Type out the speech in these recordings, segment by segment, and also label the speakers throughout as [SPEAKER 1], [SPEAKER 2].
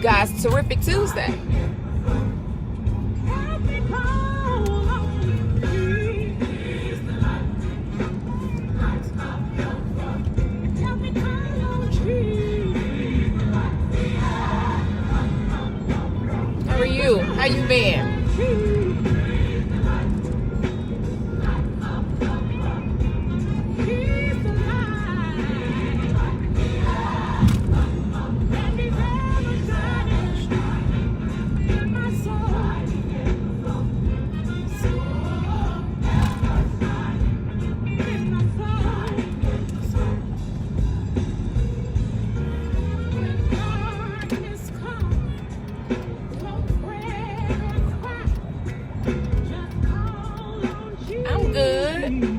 [SPEAKER 1] God's Terrific Tuesday. How are you? How you been? I'm good.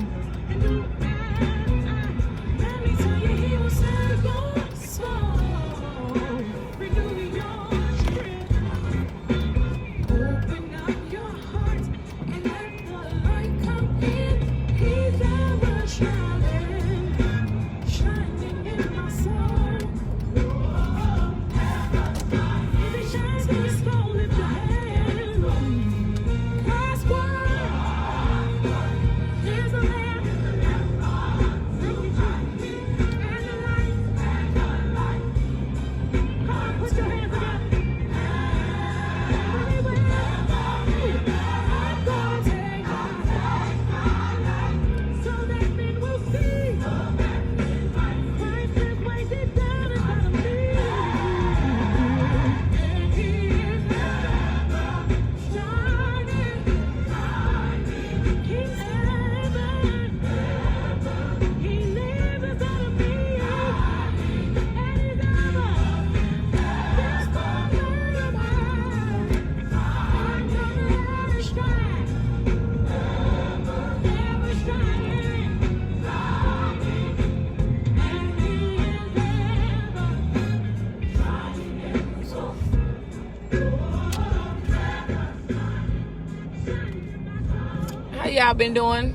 [SPEAKER 1] How y'all been doing?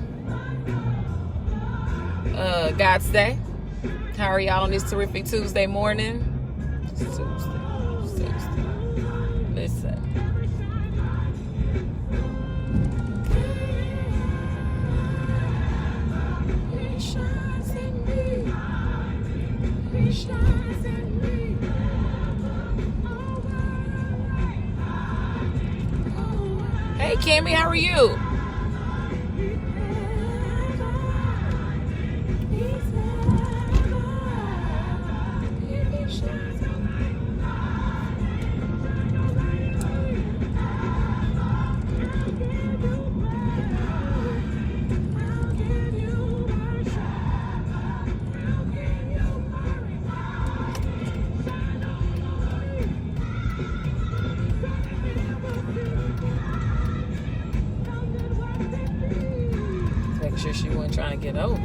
[SPEAKER 1] God's Day. How are y'all on this terrific Tuesday morning? Tuesday. Listen. He shines in me. He shines in me. Hey Kimmy, how are you? Sure she wasn't trying to get over.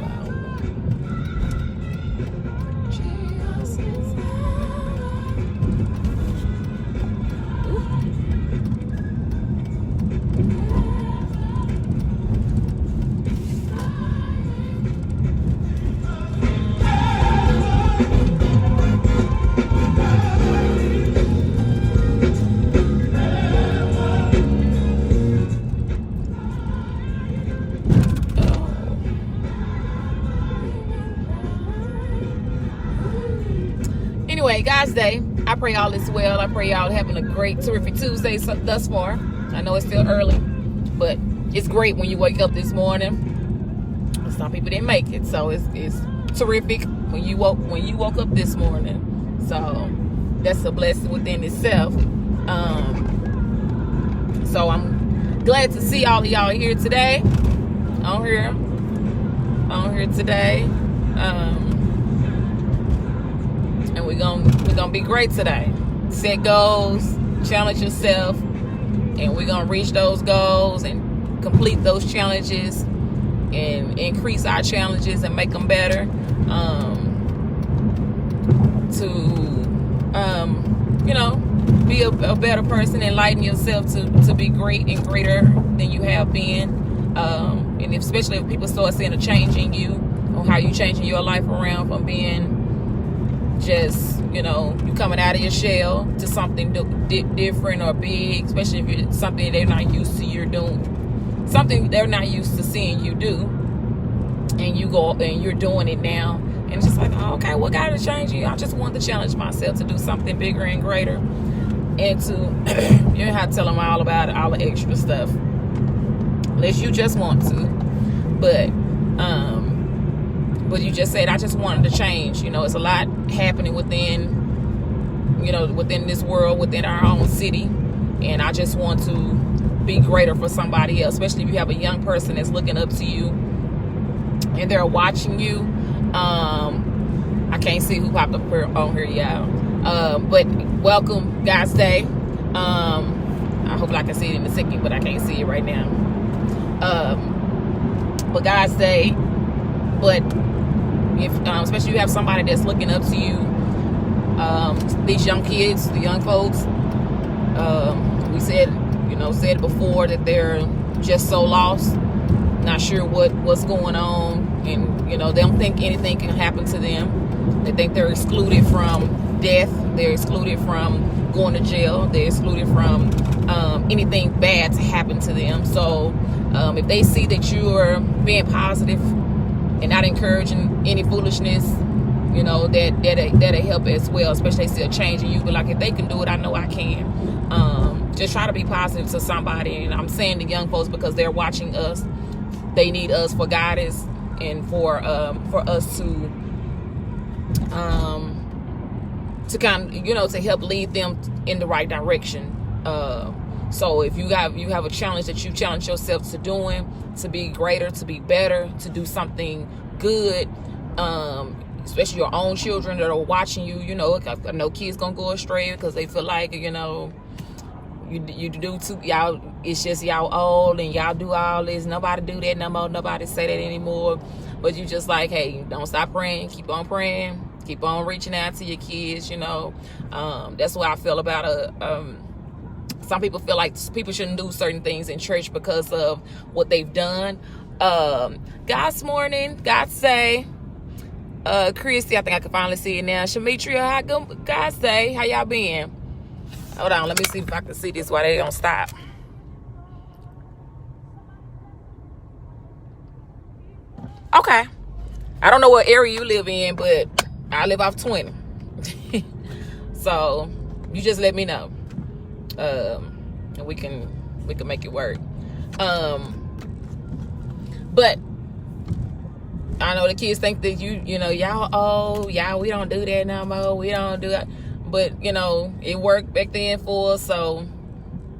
[SPEAKER 1] Anyway, God's Day. I pray all is well. I pray y'all having a great, terrific Tuesday thus far. I know it's still early, but it's great when you wake up this morning. Some people didn't make it, so it's terrific when you woke up this morning. So that's a blessing within itself. So I'm glad to see all of y'all here today. On here today. And we're gonna be great today. Set goals, challenge yourself, and we're gonna reach those goals and complete those challenges and increase our challenges and make them better. Be a better person, enlighten yourself to be great and greater than you have been. And especially if people start seeing a change in you, on how you changing your life around from being just, you know, you coming out of your shell to something different or big, especially if it's something they're not used to you're doing, something they're not used to seeing you do, and you go and you're doing it now, and it's just like, oh, okay, what got to change you? I just want to challenge myself to do something bigger and greater, and to you don't have to tell them all about it, all the extra stuff, unless you just want to, but you just said, I just wanted to change. You know, it's a lot happening within, you know, within this world, within our own city. And I just want to be greater for somebody else, especially if you have a young person that's looking up to you and they're watching you. I can't see who popped up on here, y'all. But welcome, God's Day. I hope I can see it in a second, but I can't see it right now. But God's Day. But if especially you have somebody that's looking up to you, these young kids, the young folks, we said it before, that they're just so lost, not sure what's going on, and you know, they don't think anything can happen to them. They think they're excluded from death, they're excluded from going to jail, they're excluded from anything bad to happen to them. So if they see that you're being positive and not encouraging any foolishness, you know, that'll help as well, especially if they see a change in you. But like, if they can do it, I know I can. Just try to be positive to somebody. And I'm saying the young folks because they're watching us. They need us for guidance and for us to kind of, you know, to help lead them in the right direction. So if you have a challenge that you challenge yourself to doing, to be greater, to be better, to do something good, especially your own children that are watching you. You know, I know kids gonna go astray because they feel like, you know, you do too, y'all, it's just y'all old and y'all do all this. Nobody do that no more. Nobody say that anymore. But you just like, hey, don't stop praying. Keep on praying. Keep on reaching out to your kids. You know, that's what I feel about some people feel like people shouldn't do certain things in church because of what they've done. God's morning, God say, Christy, I think I can finally see it now. Shamitria, God say, how y'all been? Hold on, let me see if I can see this while they don't stop. Okay. I don't know what area you live in, but I live off 20. So you just let me know. And we can make it work. But I know the kids think that you know, y'all, oh, y'all, we don't do that no more. We don't do that. But, you know, it worked back then for us. So,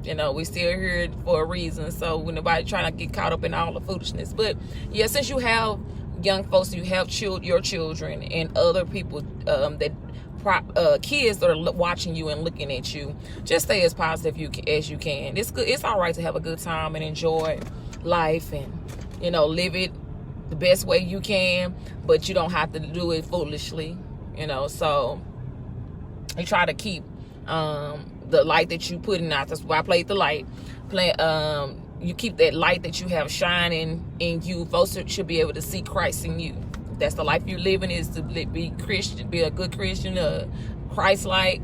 [SPEAKER 1] you know, we still here for a reason. So when nobody trying to get caught up in all the foolishness. But yeah, since you have young folks, you have your children and other people kids that are watching you and looking at you, just stay as positive as you can. It's good. It's all right to have a good time and enjoy life and, you know, live it the best way you can, but you don't have to do it foolishly, you know. So you try to keep the light that you putting out. That's why I played the light. You keep that light that you have shining in you. Folks should be able to see Christ in you. That's the life you're living, is to be Christian, be a good Christian, Christ-like.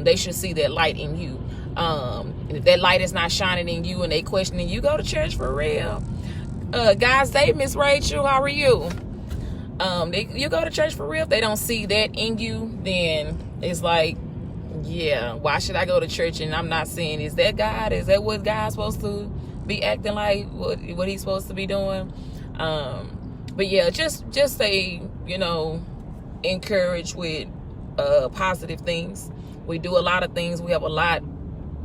[SPEAKER 1] They should see that light in you. And if that light is not shining in you and they questioning you, go to church for real. Guys, say, Miss Rachel, how are you? You go to church for real. If they don't see that in you, then it's like, yeah, why should I go to church and I'm not seeing? Is that God? Is that what God's supposed to be acting like? What he's supposed to be doing? But yeah, just stay, you know, encouraged with positive things. We do a lot of things. We have a lot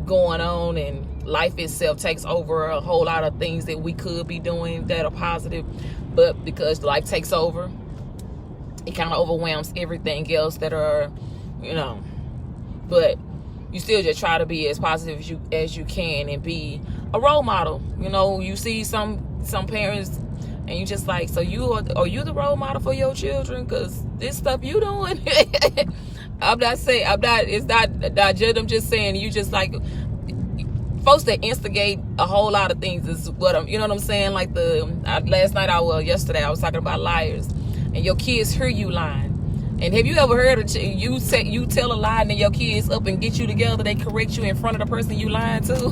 [SPEAKER 1] going on, and life itself takes over a whole lot of things that we could be doing that are positive. But because life takes over, it kind of overwhelms everything else that are, you know. But you still just try to be as positive as you can and be a role model. You know, you see some parents and you just like, so are you the role model for your children? Because this stuff you doing. It's not judge. I'm just saying, you just like, folks that instigate a whole lot of things is what you know what I'm saying? Like yesterday I was talking about liars, and your kids hear you lying. And have you ever heard of you tell a lie and then your kids up and get you together, they correct you in front of the person you lying to?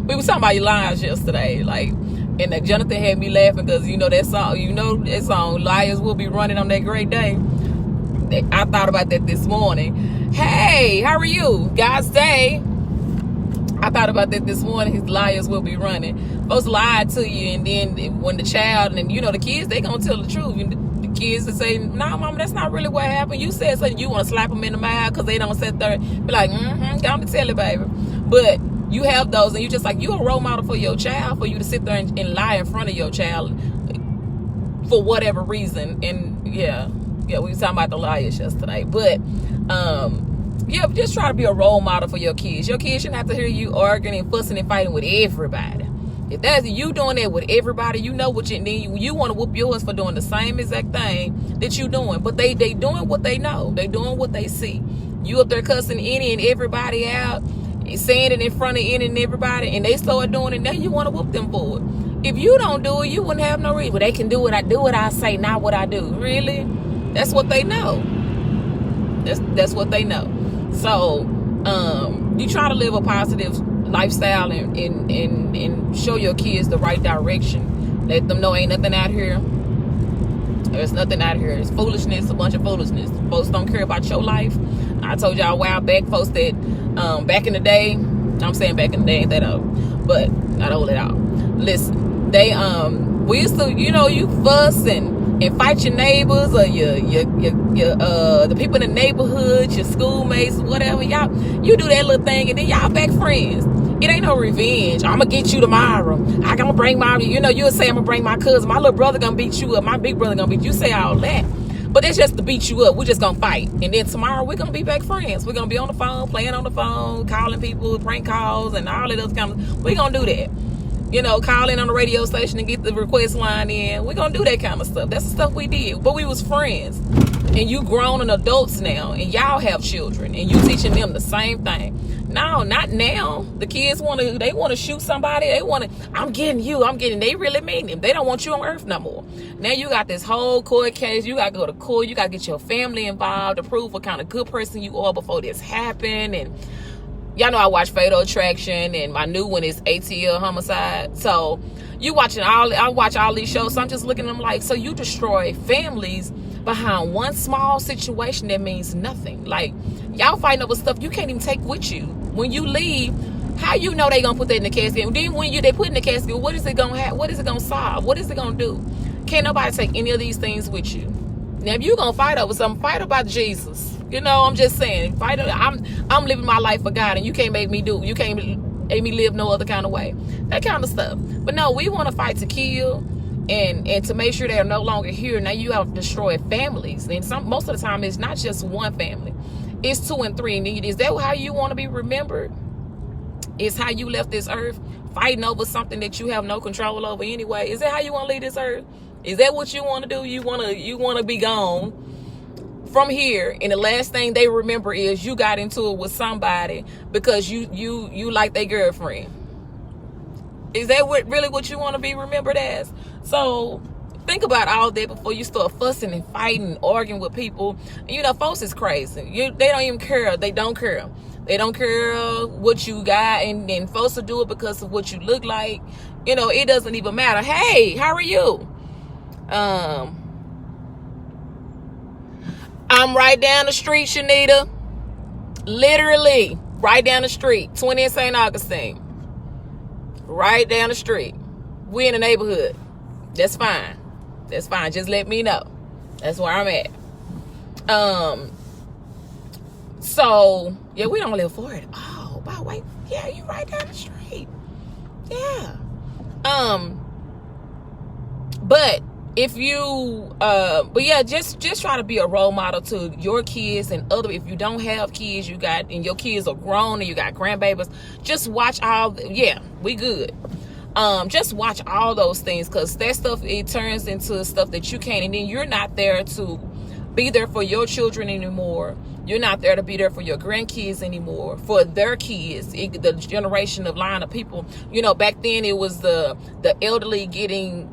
[SPEAKER 1] We was talking about your lies yesterday, like, and Jonathan had me laughing because that song, liars will be running on that great day. I thought about that this morning. Hey, how are you? God's day. I thought about that this morning. His liars will be running. Folks lie to you, and then when the child, and the kids, they gonna tell the truth. And the kids that say, "No, mama, that's not really what happened. You said something." You want to slap them in the mouth because they don't sit there and be like, "Go on to tell it, baby." But you have those, and you just like, you a role model for your child, for you to sit there and lie in front of your child for whatever reason. And yeah, we were talking about the liars yesterday, but yeah, just try to be a role model for your kids. Your kids shouldn't have to hear you arguing and fussing and fighting with everybody. If that's you doing that with everybody, you know what you want to whoop yours for doing the same exact thing that you doing. But they doing what they know. They doing what they see. You up there cussing any and everybody out, saying it in front of any and everybody, and they start doing it. Now you want to whoop them for it. If you don't do it, you wouldn't have no reason. Well, they can do it. I do what I say, not what I do. Really? That's what they know. That's what they know. So you try to live a positive lifestyle and show your kids the right direction. Let them know ain't nothing out here. There's nothing out here. It's foolishness, a bunch of foolishness. Folks don't care about your life. I told y'all a while back, folks, that back in the day, I'm saying back in the day, ain't that old, but not old at all. Listen, they we used to, you fuss and fight your neighbors or your the people in the neighborhood, your schoolmates, whatever. You do that little thing and then y'all back friends. It ain't no revenge. I'm gonna get you tomorrow. I'm gonna bring you'll say I'm gonna bring my cousin. My little brother gonna beat you up. My big brother gonna beat you. You say all that. But that's just to beat you up. We're just gonna fight. And then tomorrow we're gonna be back friends. We're gonna be on the phone, playing on the phone, calling people, prank calls, and all of those kind of. We're gonna do that. Call in on the radio station and get the request line in. We're going to do that kind of stuff. That's the stuff we did. But we was friends. And you grown and adults now. And y'all have children. And you teaching them the same thing. No, not now. The kids want to shoot somebody. I'm getting you. They really mean it. They don't want you on earth no more. Now you got this whole court case. You got to go to court. You got to get your family involved to prove what kind of good person you are before this happened. And y'all know I watch Fatal Attraction, and my new one is ATL Homicide. So I watch all these shows. So I'm just looking at them like, so you destroy families behind one small situation that means nothing. Like, y'all fighting over stuff you can't even take with you. When you leave, how you know they gonna put that in the casket? And then when they put in the casket, what is it gonna have? What is it gonna solve? What is it gonna do? Can't nobody take any of these things with you. Now, if you gonna fight over something, fight about Jesus. I'm just saying, fight. I'm living my life for God, and you can't make me do. You can't make me live no other kind of way. That kind of stuff. But no, we want to fight to kill, and to make sure they're no longer here. Now you have destroyed families, and most of the time it's not just one family, it's 2 and 3. And is that how you want to be remembered? Is how you left this earth, fighting over something that you have no control over anyway? Is that how you want to leave this earth? Is that what you want to do? You want to be gone from here, and the last thing they remember is you got into it with somebody because you like their girlfriend. Is that really what you want to be remembered as? So think about all that before you start fussing and fighting and arguing with people. Folks is crazy. They don't even care. They don't care. They don't care what you got, and folks will do it because of what you look like. It doesn't even matter. Hey, how are you? I'm right down the street, Shanita. Literally, right down the street. 20 in St. Augustine. Right down the street. We in the neighborhood. That's fine. That's fine. Just let me know. That's where I'm at. So, yeah, we don't live for it. Oh, by the way, yeah, you right down the street. Yeah. But if you but yeah, just try to be a role model to your kids and other. If you don't have kids, and your kids are grown and you got grandbabies, just watch we good. Just watch all those things, because that stuff, it turns into stuff that you can't, and then you're not there to be there for your children anymore. You're not there to be there for your grandkids anymore, for their kids. The generation of line of people, back then it was the elderly getting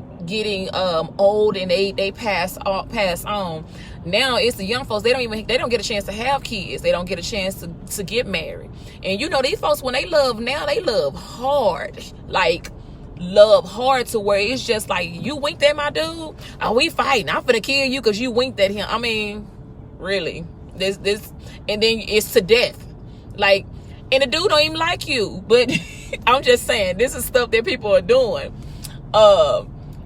[SPEAKER 1] old and they pass on. Now it's the young folks. They don't get a chance to have kids. They don't get a chance to get married. And you know, these folks, when they love now, they love hard. Like, love hard to where it's just like, you winked at my dude, are we fighting? I'm finna kill you because you winked at him. I mean, really, this, and then it's to death. Like, and the dude don't even like you, but I'm just saying, this is stuff that people are doing.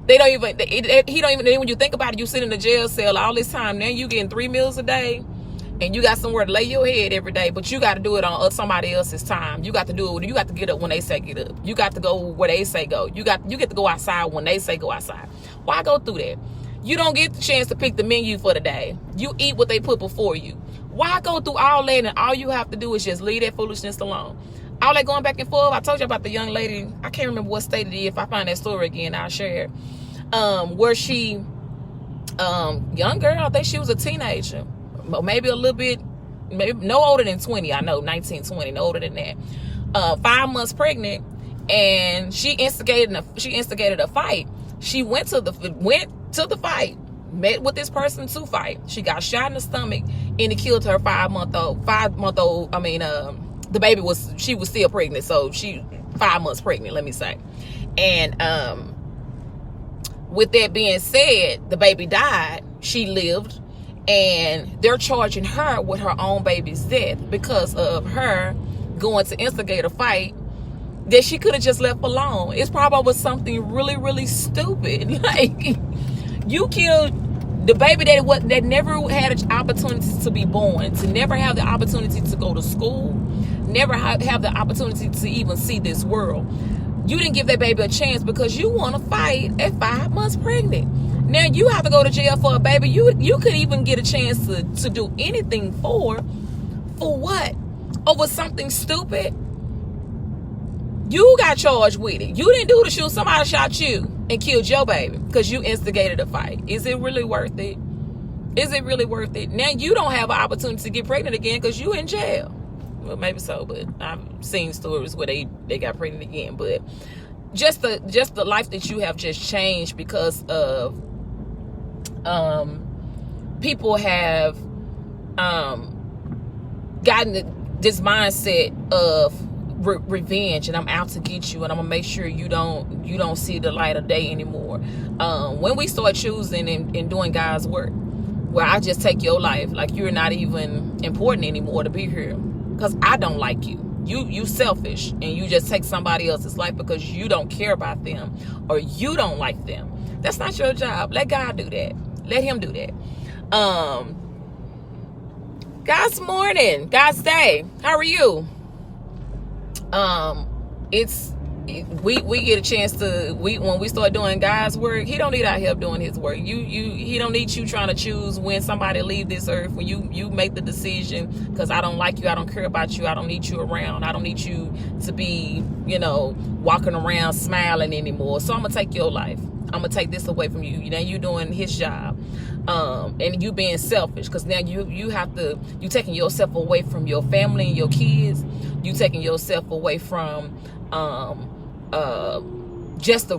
[SPEAKER 1] They don't even, he don't even, when you think about it, you sit in the jail cell all this time, now you getting 3 meals a day, and you got somewhere to lay your head every day, but you got to do it on somebody else's time. You got to do it, you got to get up when they say get up. You got to go where they say go. You get to go outside when they say go outside. Why go through that? You don't get the chance to pick the menu for the day. You eat what they put before you. Why go through all that, and all you have to do is just leave that foolishness alone? All that going back and forth. I told you about the young lady. I can't remember what state it is. If I find that story again, I'll share it. Where she, young girl, I think she was a teenager, maybe a little bit, maybe no older than 20. I know, 19, 20, no older than that. 5 months pregnant, and she instigated a fight. She went to the fight, met with this person to fight. She got shot in the stomach, and it killed her 5 month old. I mean, the baby she was still pregnant, so she 5 months pregnant, let me say. And with that being said, the baby died. She lived, and they're charging her with her own baby's death because of her going to instigate a fight that she could have just left alone. It's probably something really, really stupid. Like, you killed the baby that never had an opportunity to be born, to never have the opportunity to go to school, never have the opportunity to even see this world. You didn't give that baby a chance because you want to fight at 5 months pregnant. Now you have to go to jail for a baby you could even get a chance to do anything for what? Over something stupid? You got charged with it. You didn't do the shoot. Somebody shot you and killed your baby because you instigated a fight. Is it really worth it? Is it really worth it? Now you don't have an opportunity to get pregnant again because you in jail. Well, maybe so, but I've seen stories where they got pregnant again. But just the life that you have just changed because of people have gotten this mindset of revenge, and I'm out to get you, and I'm gonna make sure you don't see the light of day anymore. When we start choosing and doing God's work, where I just take your life, like you're not even important anymore to be here, because I don't like you. You selfish, and you just take somebody else's life because you don't care about them or you don't like them. That's not your job. Let God do that. Let him do that. God's morning, God's day. How are you? We get a chance to, when we start doing God's work, he don't need our help doing his work. He don't need you trying to choose when somebody leave this earth. When you make the decision, because I don't like you, I don't care about you, I don't need you around, I don't need you to be, walking around smiling anymore. So I'm gonna take your life. I'm gonna take this away from you. Now you doing his job, and you being selfish, because now you taking yourself away from your family and your kids. You taking yourself away from just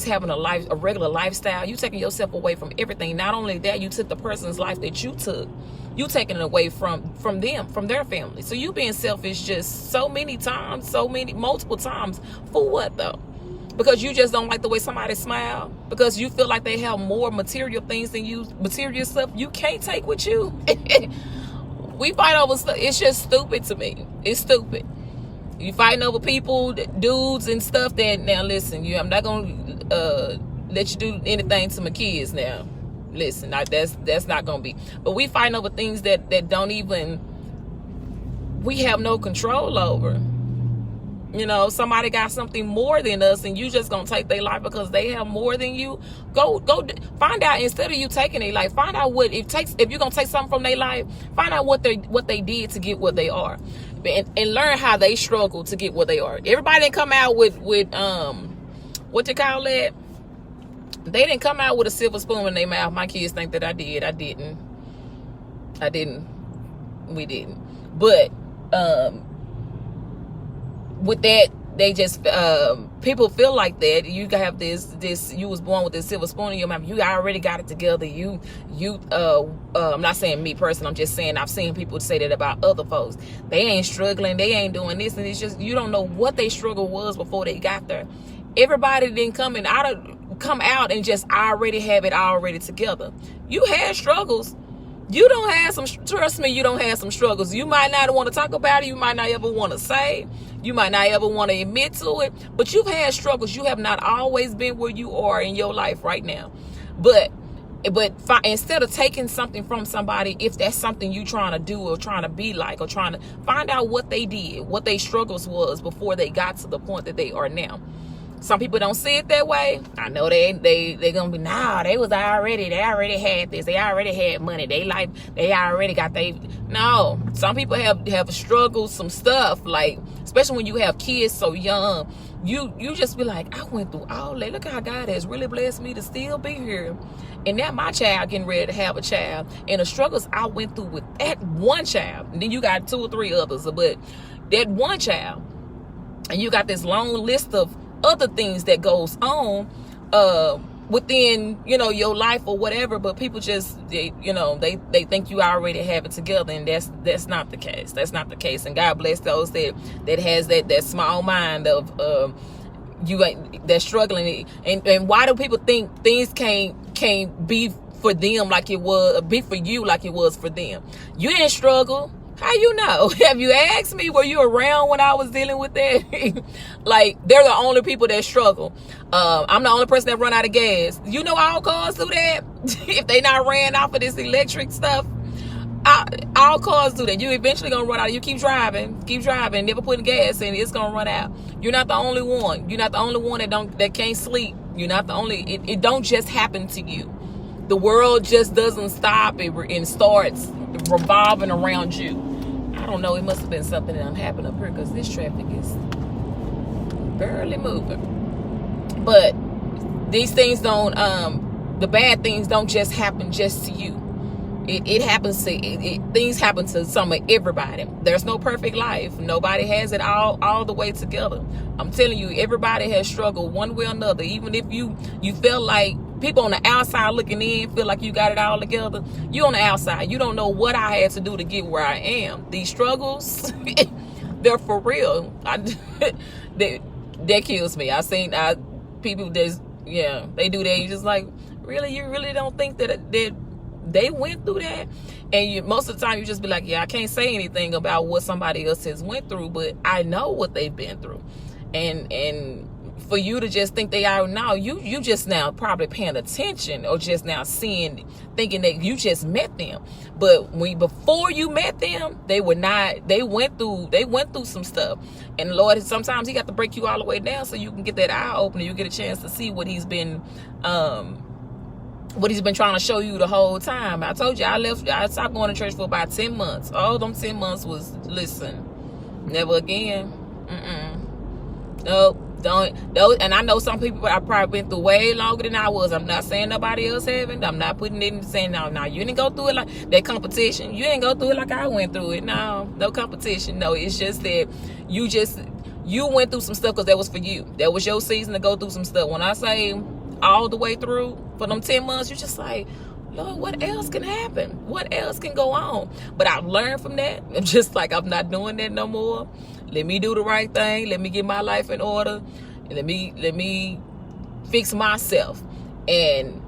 [SPEAKER 1] having a regular lifestyle. You taking yourself away from everything. Not only that, you took the person's life that you took. You taking it away from them, from their family. So you being selfish just multiple times. For what though? Because you just don't like the way somebody smile? Because you feel like they have more material things than you, material stuff you can't take with you? We fight over stuff. It's just stupid to me. It's stupid. You fighting over people, dudes and stuff. That, now listen, I'm not gonna let you do anything to my kids now. Listen, that's not gonna be. But we fighting over things that don't even, we have no control over. Somebody got something more than us, and you just gonna take their life because they have more than you. Go find out, instead of you taking their life, find out what it takes. If you're gonna take something from their life, find out what they did to get what they are, and learn how they struggle to get what they are. Everybody didn't come out with what you call that? They didn't come out with a silver spoon in their mouth. My kids think that I did. I didn't. We didn't. But with that they just people feel like that. You have this you was born with this silver spoon in your mouth. You already got it together. I'm not saying me personally, I'm just saying I've seen people say that about other folks. They ain't struggling, they ain't doing this, and it's just you don't know what they struggle was before they got there. Everybody didn't come out and just already have it already together. You had struggles. You don't have some, trust me, you don't have some struggles. You might not want to talk about it. You might not ever want to say. You might not ever want to admit to it. But you've had struggles. You have not always been where you are in your life right now. But instead of taking something from somebody, if that's something you trying to do or trying to be like or trying to find out what they did, what their struggles was before they got to the point that they are now. Some people don't see it that way. I know they gonna be, nah, they already had this, they already had money, they already got no. Some people have struggled some stuff, like especially when you have kids so young, you just be like, I went through all that. Look how God has really blessed me to still be here. And now my child getting ready to have a child, and the struggles I went through with that one child, and then you got 2 or 3 others, but that one child, and you got this long list of other things that goes on within your life or whatever, but people just they think you already have it together, and that's not the case. That's not the case. And God bless those that has that small mind of that's struggling. And why do people think things can't be for them like it was, be for you like it was for them? You didn't struggle. How you know? Have you asked me? Were you around when I was dealing with that? Like, they're the only people that struggle. I'm the only person that run out of gas. You know all cars do that. If they not ran off of this electric stuff, all cars do that. You eventually gonna run out. You keep driving, never putting gas in, it's gonna run out. You're not the only one. You're not the only one that can't sleep. You're not the only. It don't just happen to you. The world just doesn't stop and starts revolving around you. I don't know, it must have been something that happened up here because this traffic is barely moving. But these things don't, the bad things don't just happen just to you. It happens to, things happen to some of everybody. There's no perfect life. Nobody has it all the way together. I'm telling you, everybody has struggled one way or another. Even if you feel like people on the outside looking in feel like you got it all together, you on the outside. You don't know what I had to do to get where I am. These struggles, they're for real. That kills me. I've seen people they do that. You just like, really, you really don't think that they went through that? And most of the time you just be like, yeah, I can't say anything about what somebody else has went through, but I know what they've been through. And for you to just think they are now, you just now probably paying attention or just now thinking that you just met them. But before you met them, they went through some stuff. And Lord, sometimes he got to break you all the way down so you can get that eye open and you get a chance to see what he's been trying to show you the whole time. I told you I stopped going to church for about 10 months. All them 10 months was, listen, never again. Nope. Don't. And I know some people I probably been through way longer than I was. I'm not saying nobody else haven't. I'm not putting it in saying no, you didn't go through it like that competition. You didn't go through it like I went through it. No competition. No, it's just that you went through some stuff because that was for you. That was your season to go through some stuff. When I say all the way through for them 10 months, you're just like, Lord, what else can happen? What else can go on? But I've learned from that. I'm just like, I'm not doing that no more. Let me do the right thing. Let me get my life in order. Let me fix myself. And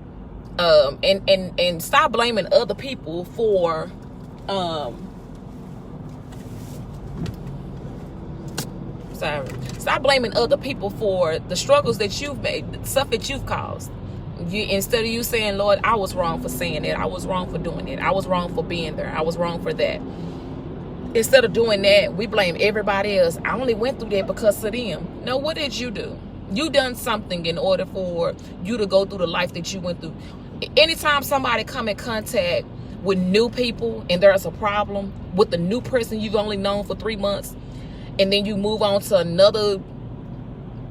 [SPEAKER 1] stop blaming other people for stop blaming other people for the struggles that you've made, the stuff that you've caused. Instead of you saying, Lord, I was wrong for saying it, I was wrong for doing it, I was wrong for being there, I was wrong for that. Instead of doing that, we blame everybody else. I only went through that because of them. No, what did you do? You done something in order for you to go through the life that you went through. Anytime somebody come in contact with new people and there's a problem with the new person you've only known for 3 months, and then you move on to another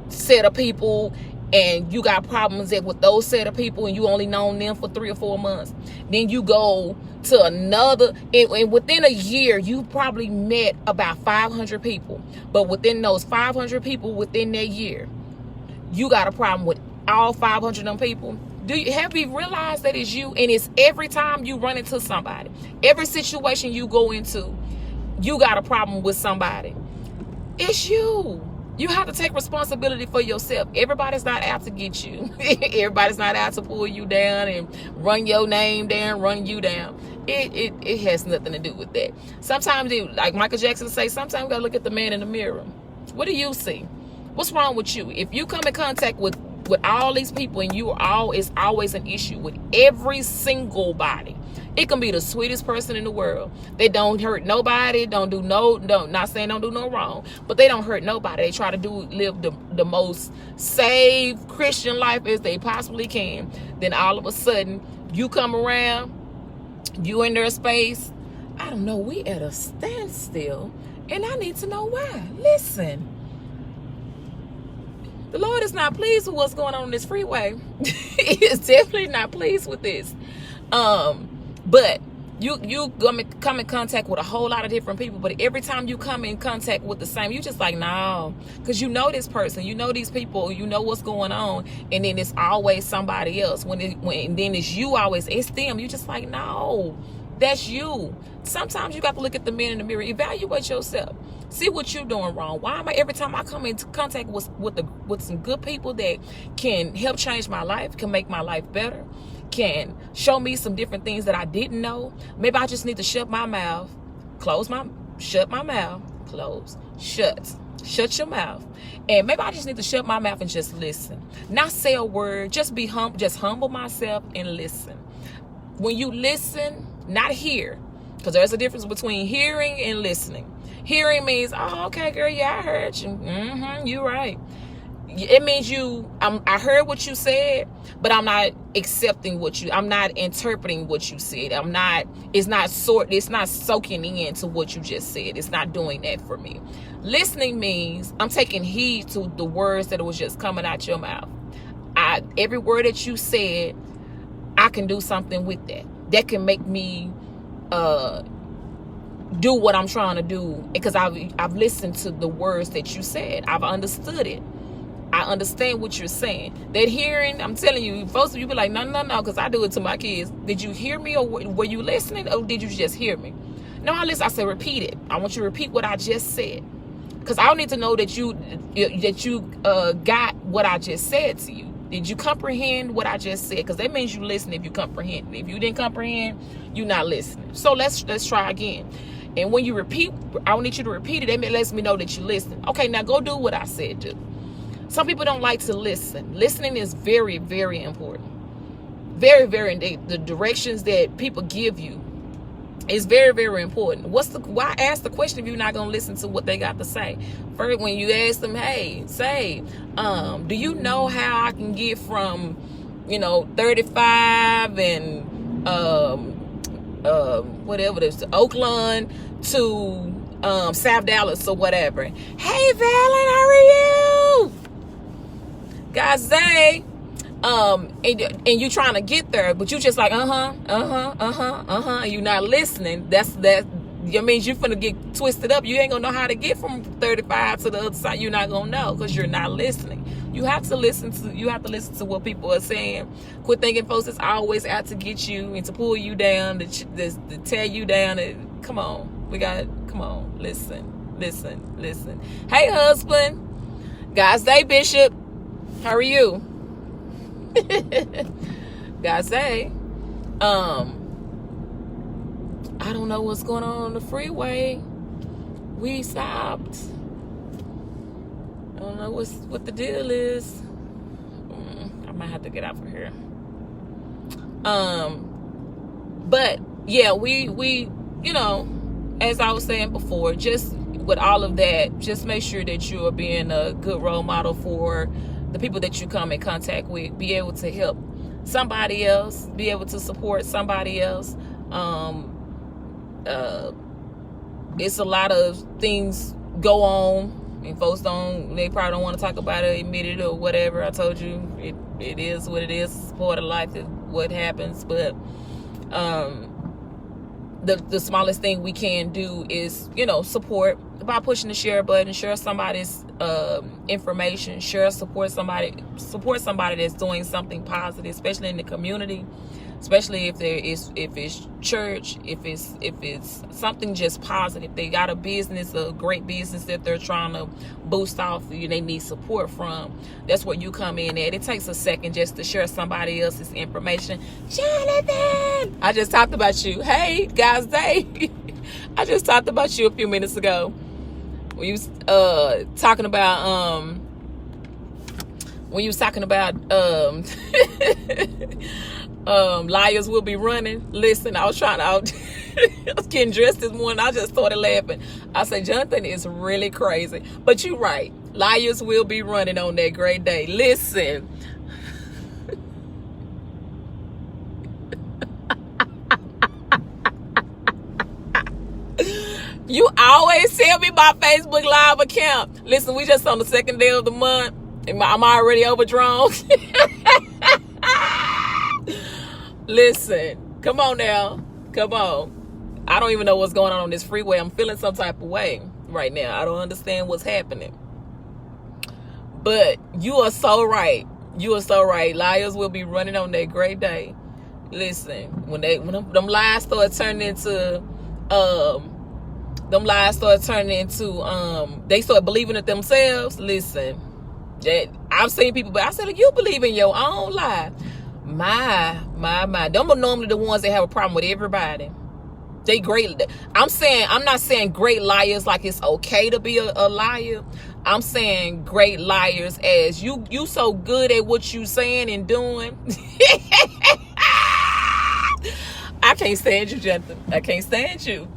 [SPEAKER 1] set of people and you got problems with those set of people and you only known them for 3 or 4 months, then you go to another, and within a year you probably met about 500 people, but within those 500 people within that year, you got a problem with all 500 of them people. Have you realized that it's you? And it's every time you run into somebody, every situation you go into, you got a problem with somebody. It's you. You have to take responsibility for yourself. Everybody's not out to get you. Everybody's not out to pull you down and run your name down, run you down. It has nothing to do with that. Sometimes, like Michael Jackson say, sometimes we gotta look at the man in the mirror. What do you see? What's wrong with you? If you come in contact with all these people and it's always an issue with every single body. It can be the sweetest person in the world. They don't hurt nobody, not saying don't do no wrong, but they don't hurt nobody. They try to live the most saved Christian life as they possibly can. Then all of a sudden, you come around, you in their space. I don't know, we at a standstill, and I need to know why. Listen. The Lord is not pleased with what's going on this freeway. He is definitely not pleased with this. But you come in contact with a whole lot of different people, but every time you come in contact with the same, you just like, no, because you know this person, you know these people, you know what's going on, and then it's always somebody else. When then it's you, always it's them. You just like, no, that's you. Sometimes you got to look at the man in the mirror, evaluate yourself, see what you're doing wrong. Why am I, every time I come into contact with some good people that can help change my life, can make my life better, can show me some different things that I didn't know. Maybe I just need to shut my mouth, shut your mouth. And maybe I just need to shut my mouth and just listen. Not say a word, just humble myself and listen. When you listen, not hear, because there's a difference between hearing and listening. Hearing means, oh, okay, girl, yeah, I heard you. You're right. It means I heard what you said, but I'm not accepting I'm not interpreting what you said. It's not soaking into what you just said. It's not doing that for me. Listening means I'm taking heed to the words that was just coming out your mouth. Every word that you said, I can do something with that. That can make me do what I'm trying to do, because I've listened to the words that you said. I've understood it. I understand what you're saying. That hearing, I'm telling you, folks, you be like, no, because I do it to my kids. Did you hear me, or were you listening, or did you just hear me? No, I listen. I say, repeat it. I want you to repeat what I just said, because I don't need to know that you got what I just said to you. Did you comprehend what I just said? Because that means you listen if you comprehend. If you didn't comprehend, you're not listening. So let's try again. And when you repeat, I need you to repeat it. That lets me know that you listen. Okay, now go do what I said do. Some people don't like to listen. Listening is very, very important. Very, very, the directions that people give you is very, very important. Why ask the question if you're not going to listen to what they got to say? First, when you ask them, hey, say, do you know how I can get from, 35 and whatever it is, Oakland to South Dallas or whatever? Hey, Valen, how are you? Guys say, and you trying to get there, but you just like, you're not listening. That means you're finna get twisted up. You ain't gonna know how to get from 35 to the other side. You're not gonna know, because you're not listening. You have to listen to what people are saying. Quit thinking folks is always out to get you and to pull you down, to tear you down. Come on, listen. Hey, husband, God's day, Bishop. How are you? God say, I don't know what's going on the freeway. We stopped. I don't know what the deal is. I might have to get out of here. But yeah, we as I was saying before, just with all of that, just make sure that you are being a good role model for the people that you come in contact with. Be able to help somebody else, be able to support somebody else. It's a lot of things go on, and folks they probably don't want to talk about it, admit it, or whatever. I told you, it is what it is. It's part of life, is what happens. But the smallest thing we can do is, support by pushing the share button, share somebody's information, support somebody that's doing something positive, especially in the community, especially if it's church, if it's something just positive. They got a business, a great business that they're trying to boost off, they need support from. That's where you come in at. It takes a second just to share somebody else's information. Jonathan, I just talked about you. Hey, guys, day. I just talked about you a few minutes ago. When you was talking about liars will be running. Listen, I was getting dressed this morning. I just started laughing. I said, Jonathan is really crazy. But you're right. Liars will be running on that great day. Listen. You always tell me my Facebook Live account. Listen, we just on the second day of the month. And I'm already overdrawn. Listen, come on now. Come on. I don't even know what's going on this freeway. I'm feeling some type of way right now. I don't understand what's happening. But you are so right. You are so right. Liars will be running on that great day. Listen, when them lies start turning into they start believing it themselves. Listen, that I've seen people, but I said, you believe in your own lie. My. Them are normally the ones that have a problem with everybody. They great. I'm not saying great liars like it's okay to be a liar. I'm saying great liars as you so good at what you saying and doing. I can't stand you, Jonathan. I can't stand you.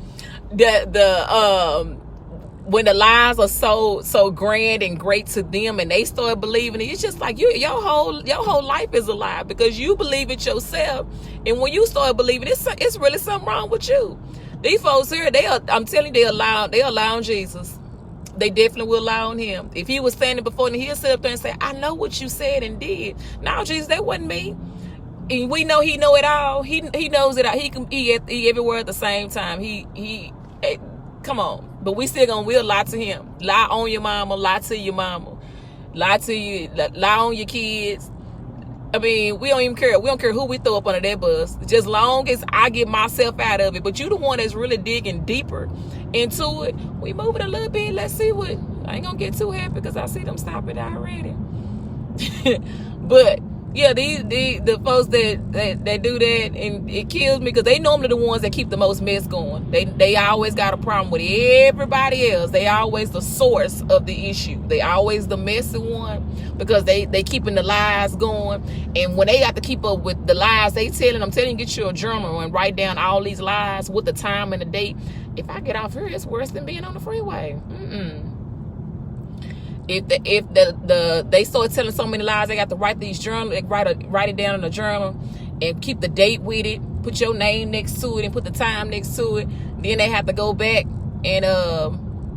[SPEAKER 1] When the lies are so grand and great to them and they start believing it, it's just like your whole life is a lie because you believe it yourself. And when you start believing it, it's really something wrong with you. These folks here, I'm telling you, they allow Jesus. They definitely will allow on him. If he was standing before them, he'll sit up there and say, I know what you said and did. No, Jesus, that wasn't me. And we know he know it all. He knows it all. He can be everywhere at the same time. Come on. But we'll lie to him. Lie on your mama, lie to your mama. Lie to you, lie on your kids. I mean, we don't even care. We don't care who we throw up under that bus. Just long as I get myself out of it. But you the one that's really digging deeper into it. We moving a little bit. Let's see what. I ain't gonna get too happy because I see them stop it already. But yeah, the folks that do that, and it kills me because they normally the ones that keep the most mess going. They always got a problem with everybody else. They always the source of the issue. They always the messy one because they keeping the lies going. And when they got to keep up with the lies they telling, I'm telling you, get you a journal and write down all these lies with the time and the date. If I get off here, it's worse than being on the freeway. If they start telling so many lies, they got to write these journal, write it down in a journal and keep the date with it, put your name next to it and put the time next to it. Then they have to go back and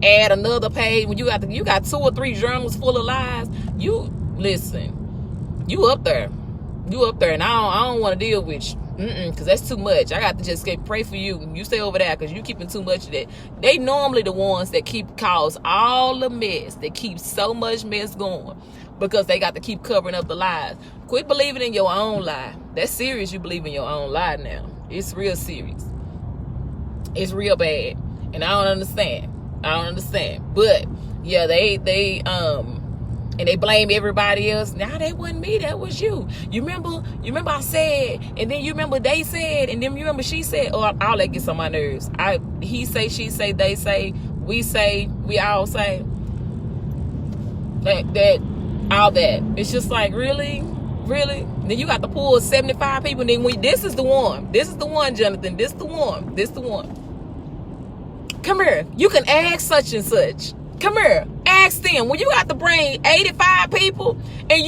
[SPEAKER 1] add another page. When you got 2 or 3 journals full of lies, you up there, and I don't want to deal with you. Because that's too much. I got to just pray for you. You stay over there because you keeping too much of that. They normally the ones that cause all the mess. They keep so much mess going because they got to keep covering up the lies. Quit believing in your own lie. That's serious. You believe in your own lie now. It's real serious. It's real bad. And I don't understand. But yeah, they and they blame everybody else. Nah, that wasn't me. That was you. You remember I said, and then you remember they said, and then you remember she said. Oh, all that gets on my nerves. He say, she say, they say, we all say. That all that. It's just like, really? Then you got to pull 75 people. And then this is the one, Jonathan. This the one. Come here. You can ask such and such. Come here. Ask them. When you got to bring 85 people, and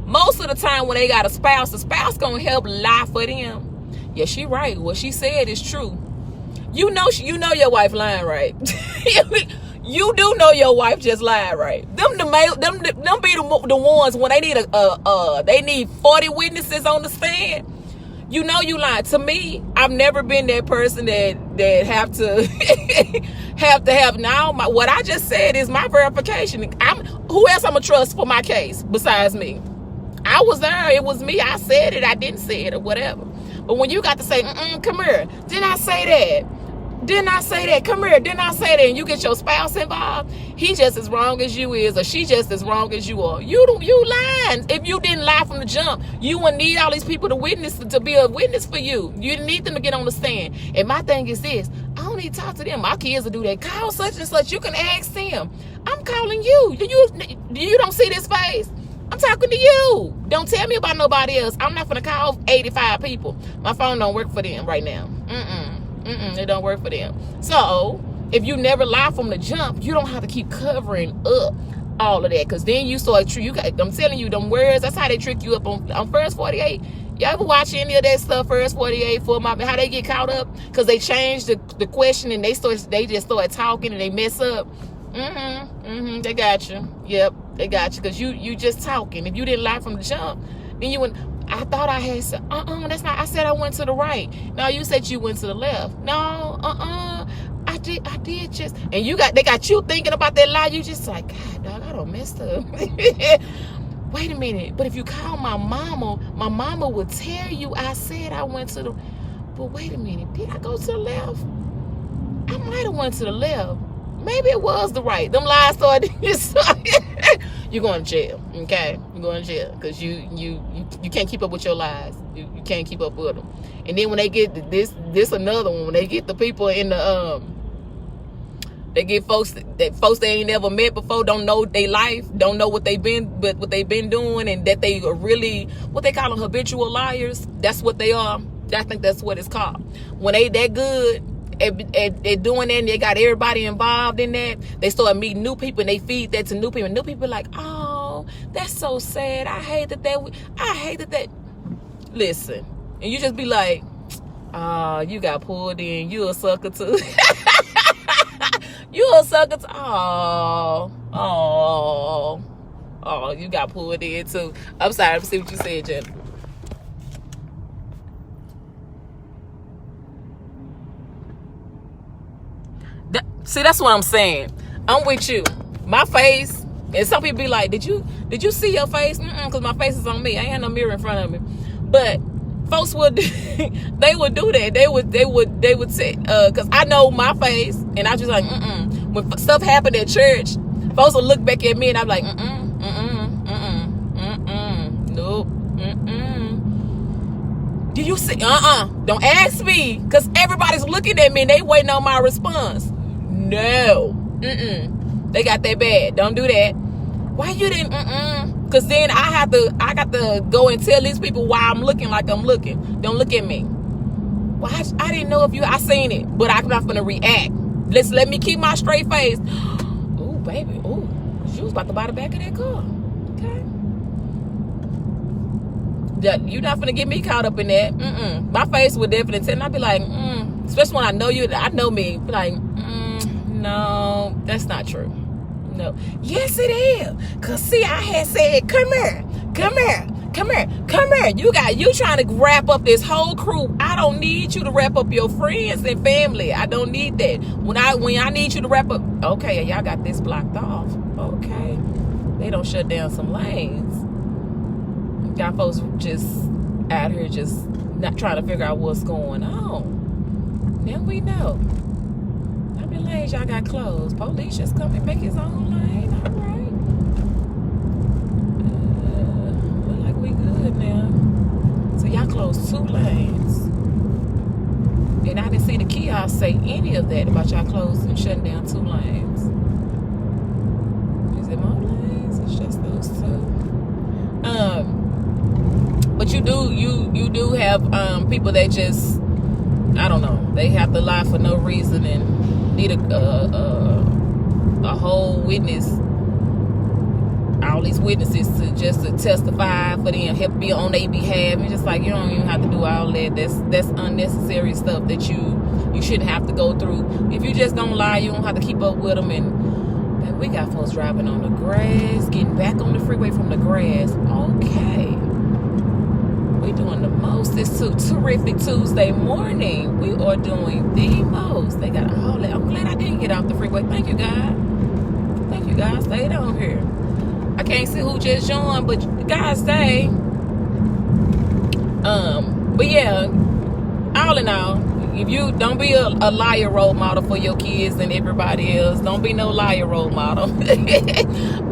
[SPEAKER 1] most of the time when they got a spouse, the spouse gonna help lie for them. Yeah, she right. What she said is true. You know your wife lying, right? You do know your wife just lied, right? Them be the ones when they need they need 40 witnesses on the stand. You know you lying. To me, I've never been that person that have to have now. What I just said is my verification. Who else I'm gonna trust for my case besides me? I was there. It was me. I said it. I didn't say it or whatever. But when you got to say, come here. Didn't I say that? Didn't I say that? Come here. Didn't I say that? And you get your spouse involved. He just as wrong as you is, or she just as wrong as you are. You lying. If you didn't lie from the jump, you wouldn't need all these people to be a witness for you. You didn't need them to get on the stand. And my thing is this: I don't need to talk to them. My kids will do that. Call such and such. You can ask them. I'm calling you. You don't see this face? I'm talking to you. Don't tell me about nobody else. I'm not gonna call 85 people. My phone don't work for them right now. It don't work for them. So if you never lie from the jump, you don't have to keep covering up all of that, because then you start I'm telling you, them words, that's how they trick you up on First 48. Y'all ever watch any of that stuff, First 48, how they get caught up? Because they change the question and they just start talking and they mess up. They got you. Yep, they got you, because you just talking. If you didn't lie from the jump, then you wouldn't. I thought I had said, that's not, I said I went to the right. No, you said you went to the left. No, I did just, and they got you thinking about that lie. You just like, God, dog, I done messed up. Wait a minute, but if you call my mama would tell you I said I went to the, but wait a minute, did I go to the left? I might have went to the left. Maybe it was the right. Them lies started. You're going to jail, okay? You're going to jail because you can't keep up with your lies. You can't keep up with them. And then when they get this another one, when they get the people in the they get folks they ain't never met before, don't know their life, don't know what they've been doing, and that they are really what they call them habitual liars. That's what they are. I think that's what it's called. When they that good at doing that, and they got everybody involved in that, they start meeting new people and they feed that to new people. New people are like, oh, that's so sad. I hate that. Listen, and you just be like, you got pulled in. You a sucker too. You a sucker too. Oh, you got pulled in too. I'm sorry. Let's see what you said, Jen. See, that's what I'm saying. I'm with you. My face, and some people be like, did you see your face? Because my face is on me. I ain't had no mirror in front of me. But folks would, they would do that. They would say, because I know my face, and I just like, When stuff happened at church, folks would look back at me, and I'm like, nope, Do you see? Don't ask me, because everybody's looking at me and they waiting on my response. No. They got that bad. Don't do that. Why you didn't? Because then I got to go and tell these people why I'm looking like I'm looking. Don't look at me. Well, I didn't know if I seen it, but I'm not gonna react. Let me keep my straight face. Ooh, baby. Ooh, she was about to buy the back of that car. Okay. You're not gonna get me caught up in that. My face would definitely tell, and I'd be like, especially when I know you, I know me. Be like, no, that's not true. No. Yes, it is. Cause see, I had said, come here. You trying to wrap up this whole crew. I don't need you to wrap up your friends and family. I don't need that. When I need you to wrap up, okay, y'all got this blocked off. Okay. They don't shut down some lanes. Got folks just out here just not trying to figure out what's going on. Now we know. How many lanes y'all got closed? Police just come and make his own lane. All right. Look like we good now. So y'all closed 2 lanes. And I didn't see the kiosk say any of that about y'all closing and shutting down 2 lanes. Is it more lanes? It's just those 2. But you do have people that just, I don't know, they have to lie for no reason and need a whole witness, all these witnesses to testify for them, help be on their behalf. It's just like, you don't even have to do all that. That's unnecessary stuff that you shouldn't have to go through. If you just don't lie, you don't have to keep up with them. And man, we got folks driving on the grass, getting back on the freeway from the grass. Okay. We we doing the most this terrific Tuesday morning. We are doing the most. They got all that. I'm glad I didn't get off the freeway. Thank you, God. Thank you, God. Stay down here. I can't see who just joined, but guys, stay. But yeah, all in all, if you don't be a liar role model for your kids and everybody else, don't be no liar role model.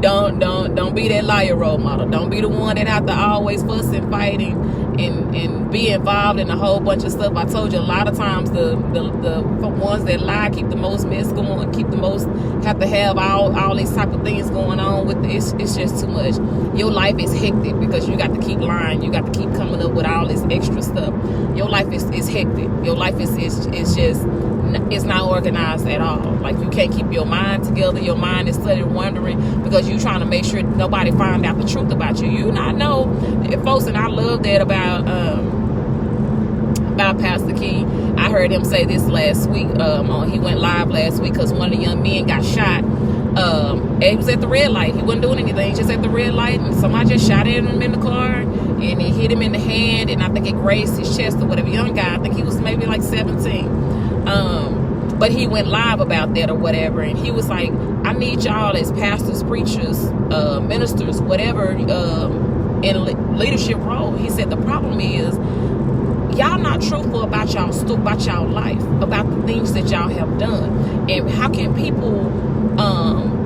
[SPEAKER 1] don't be that liar role model. Don't be the one that have to always fuss and fight and be involved in a whole bunch of stuff. I told you a lot of times the ones that lie keep the most mess going, keep the most, have to have all these type of things going on with this. It's just too much. Your life is hectic because you got to keep lying. You got to keep coming up with all this extra stuff. Your life is hectic. Your life is just, it's not organized at all. Like, you can't keep your mind together. Your mind is studying, wondering, because you're trying to make sure nobody find out the truth about you. You not know, folks, and I love that about Pastor Key. I heard him say this last week. He went live last week because one of the young men got shot. He was at the red light. He wasn't doing anything, just at the red light, and somebody just shot at him in the car, and it hit him in the hand, and I think it grazed his chest or whatever. Young guy, I think he was maybe like 17. But he went live about that or whatever, and he was like, I need y'all as pastors, preachers, ministers, whatever, in leadership role. He said the problem is y'all not truthful about y'all life, about the things that y'all have done, and how can people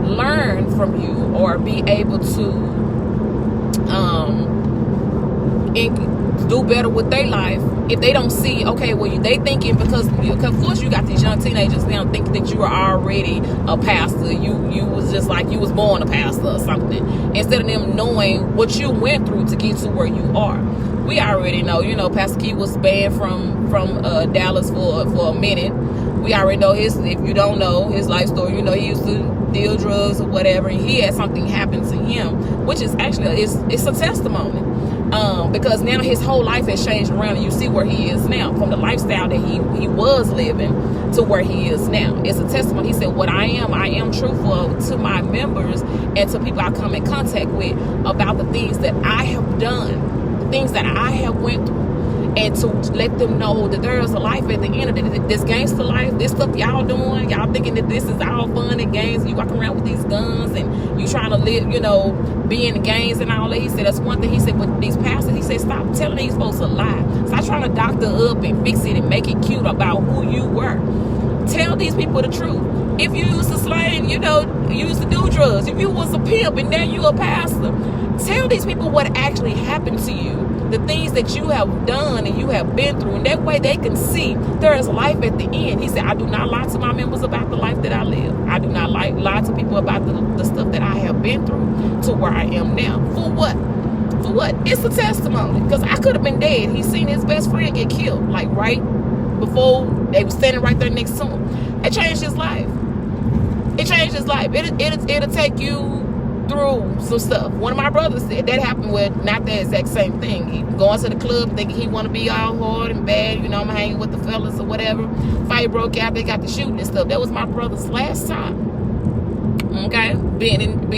[SPEAKER 1] learn from you or be able to do better with their life if they don't see, okay, well, they thinking, because of course you got these young teenagers now thinking that you are already a pastor. You was just like you was born a pastor or something, instead of them knowing what you went through to get to where you are. We already know, Pastor Key was banned from Dallas for a minute. We already know if you don't know his life story, he used to deal drugs or whatever, and he had something happen to him, which is actually, it's a testimony. Because now his whole life has changed around, and you see where he is now, from the lifestyle that he was living to where he is now. It's a testimony. He said, what I am truthful to my members and to people I come in contact with about the things that I have done, the things that I have went through, and to let them know that there is a life at the end of it. This gangster life, this stuff y'all doing, y'all thinking that this is all fun and games, you walking around with these guns and you trying to live, be in the gangs and all that. He said that's one thing. He said, but these pastors, he said, stop telling these folks a lie. Stop trying to doctor up and fix it and make it cute about who you were. Tell these people the truth. If you used to slang, you used to do drugs, if you was a pimp and now you a pastor, tell these people what actually happened to you, the things that you have done and you have been through, and that way they can see there is life at the end. He said, I do not lie to my members about the life that I live. I do not lie to people about the stuff that I have been through to where I am now. For what? For what? It's a testimony, because I could have been dead. He seen his best friend get killed, like right before they were standing right there next to him. It changed his life. It changed his life. It'll take you through some stuff. One of my brothers said that happened with not the exact same thing. He going to the club thinking he want to be all hard and bad, I'm hanging with the fellas or whatever. Fight broke out, they got to shooting and stuff. That was my brother's last time. Okay, being in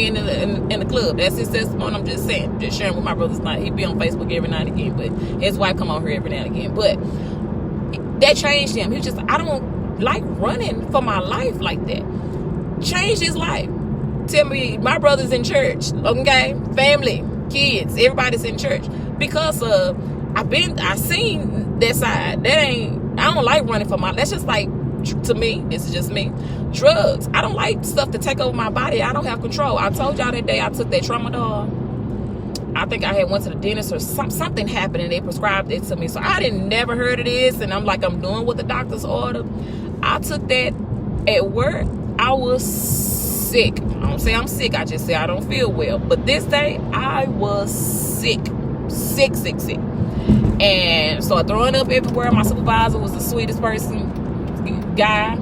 [SPEAKER 1] the club. That's his testimony. I'm just saying, just sharing with my brother's night. He be on Facebook every now and again, but his wife come on here every now and again. But that changed him. He was just, I don't like running for my life like that. Changed his life. Tell me, my brother's in church, okay? Family, kids, everybody's in church. Because I seen that side. I don't like running for my, that's just like, to me, this is just me, drugs. I don't like stuff to take over my body. I don't have control. I told y'all that day I took that tramadol. I think I had went to the dentist or something happened and they prescribed it to me. So I didn't never heard of this, and I'm doing what the doctors ordered. I took that at work. I was sick. I don't say I'm sick, I just say I don't feel well. But this day I was sick. Sick. And started throwing up everywhere. My supervisor was the sweetest guy.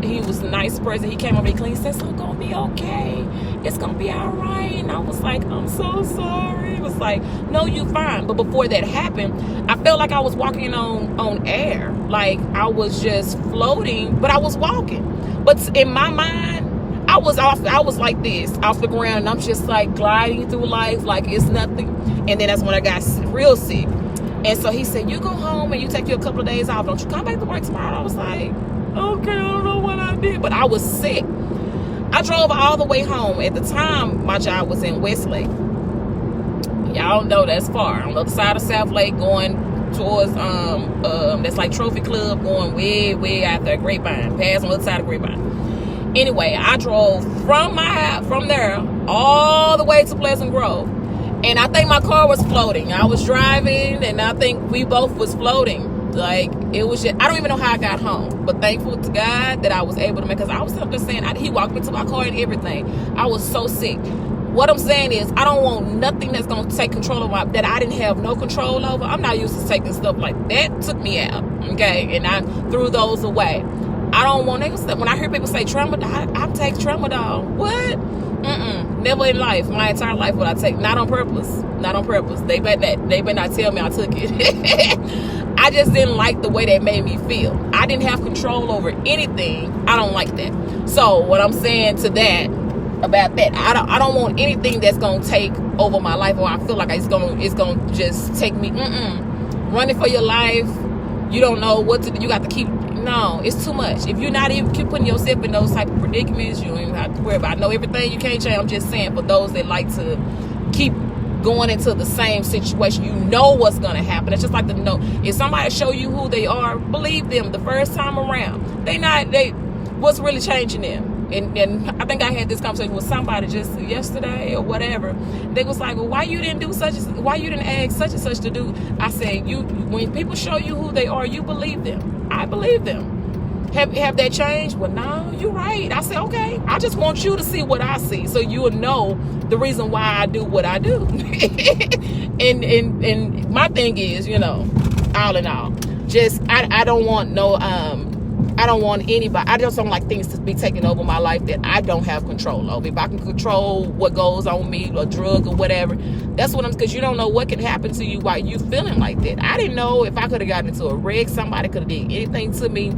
[SPEAKER 1] He was the nicest person. He came over and cleaned. He said, it's gonna be okay. It's gonna be all right. And I was like, I'm so sorry. He was like, no, you fine. But before that happened, I felt like I was walking on air. Like I was just floating, but I was walking. But in my mind, I was like this, off the ground, and I'm just like gliding through life like it's nothing. And then that's when I got real sick. And so he said, you go home and you take you a couple of days off. Don't you come back to work tomorrow? I was like, okay, I don't know what I did. But I was sick. I drove all the way home. At the time, my job was in Westlake. Y'all know that's far. On the other side of South Lake, going towards, that's like Trophy Club, going way out there, Grapevine. Past on the other side of Grapevine. Anyway, I drove from there all the way to Pleasant Grove. And I think my car was floating. I was driving, and I think we both was floating. Like, it was just, I don't even know how I got home, but thankful to God that I was able to make, because I was just saying, he walked me to my car and everything. I was so sick. What I'm saying is, I don't want nothing that's going to take control of that I didn't have no control over. I'm not used to taking stuff like that. Took me out, okay? And I threw those away. I don't want niggas, when I hear people say tramadol, I take tramadol. What? Never in life, my entire life would I take. Not on purpose. Not on purpose. They better not tell me I took it. I just didn't like the way that made me feel. I didn't have control over anything. I don't like that. So what I'm saying to that, about that, I don't want anything that's gonna take over my life, or I feel like it's gonna just take me. Running for your life. You don't know what to do. You got to keep. No, it's too much. If you're not even keep putting yourself in those type of predicaments, you don't even have to worry about. I know everything you can't change. I'm just saying, for those that like to keep going into the same situation, you know what's going to happen. It's just like if somebody show you who they are, believe them the first time around. What's really changing them? And I think I had this conversation with somebody just yesterday or whatever. They was like, well, why you didn't ask such and such to do? I said, when people show you who they are, you believe them. I believe them. Have that changed? Well, no, you're right. I said, okay, I just want you to see what I see, so you will know the reason why I do what I do. and my thing is, all in all, just I don't want no I don't want anybody. I just don't like things to be taking over my life that I don't have control over. If I can control what goes on me, or drug or whatever, that's what because you don't know what can happen to you while you feeling like that. I didn't know if I could have gotten into a wreck, somebody could have did anything to me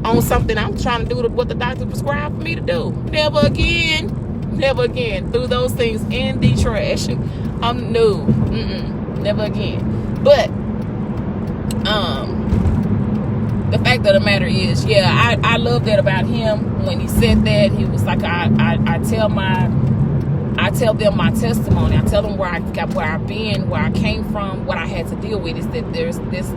[SPEAKER 1] on something I'm trying to do what the doctor prescribed for me to do. Never again. Threw those things in the trash. No. Never again. But, the fact of the matter is, I love that about him. When he said that, he was like, I tell them my testimony. I tell them where I've been, where I came from, what I had to deal with. Is that there's this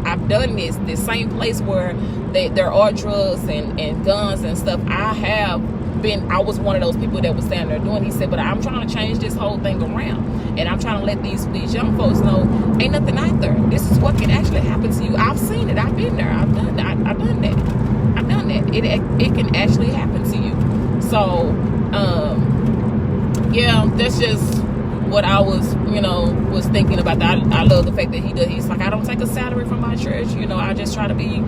[SPEAKER 1] I've done this same place where there are drugs and guns and stuff. I was one of those people that was standing there doing. He said, but I'm trying to change this whole thing around, and I'm trying to let these young folks know ain't nothing out there. This is what can actually happen to you. I've seen it. I've been there. I've done that. I've done that. It can actually happen to you. So that's just what I was thinking about that. I love the fact that he's like, I don't take a salary from my church. I just try to be,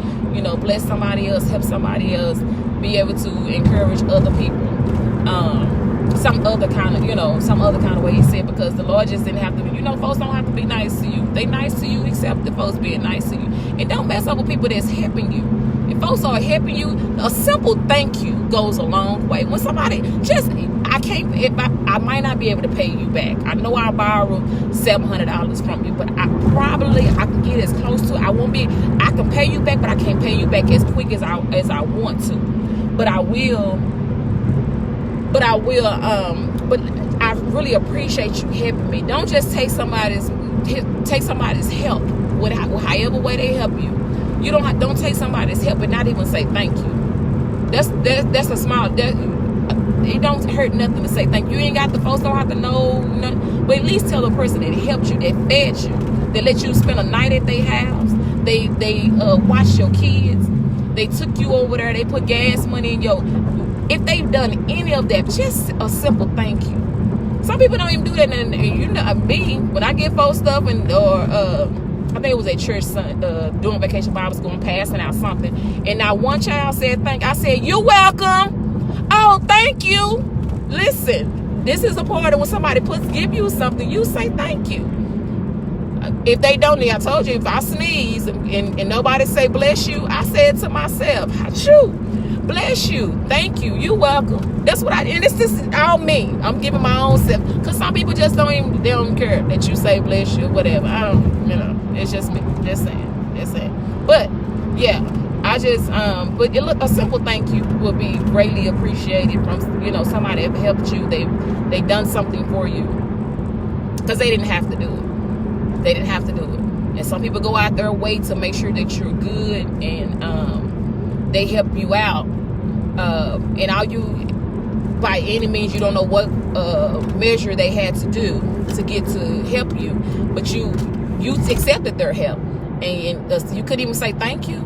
[SPEAKER 1] bless somebody else, help somebody else, be able to encourage other people. Some other kind of way, he said, because the Lord just didn't have to, folks don't have to be nice to you. They nice to you except the folks being nice to you. And don't mess up with people that's helping you. If folks are helping you, a simple thank you goes a long way. When somebody I might not be able to pay you back. I know I borrowed $700 from you, but I can get as close to. I can pay you back, but I can't pay you back as quick as I want to. But I will. But I really appreciate you helping me. Don't just take somebody's help, however way they help you. Don't take somebody's help and not even say thank you. That's a small. It don't hurt nothing to say thank you. You ain't got the folks don't have to know, but at least tell the person that helped you, that fed you, that let you spend a night at their house. They watched your kids. They took you over there. They put gas money in your. If they've done any of that, just a simple thank you. Some people don't even do that. And me, when I get folks stuff I think it was at church doing vacation Bible school and passing out something, and now one child said thank. I said, you're welcome. Oh, thank you. Listen, this is a part of when somebody give you something, you say thank you. If they don't, I told you, if I sneeze and nobody say bless you, I said to myself, shoot, bless you, thank you, you welcome. That's what and it's just all me. I'm giving my own self, because some people just they don't care that you say bless you, whatever. I don't, it's just me, just saying. But yeah, I just but a simple thank you would be greatly appreciated from somebody that helped you. They done something for you, because they didn't have to do it. They didn't have to do it. And some people go out their way to make sure that you're good, and they help you out. And all you, by any means, you don't know what measure they had to do to get to help you, but you accepted their help, and you couldn't even say thank you.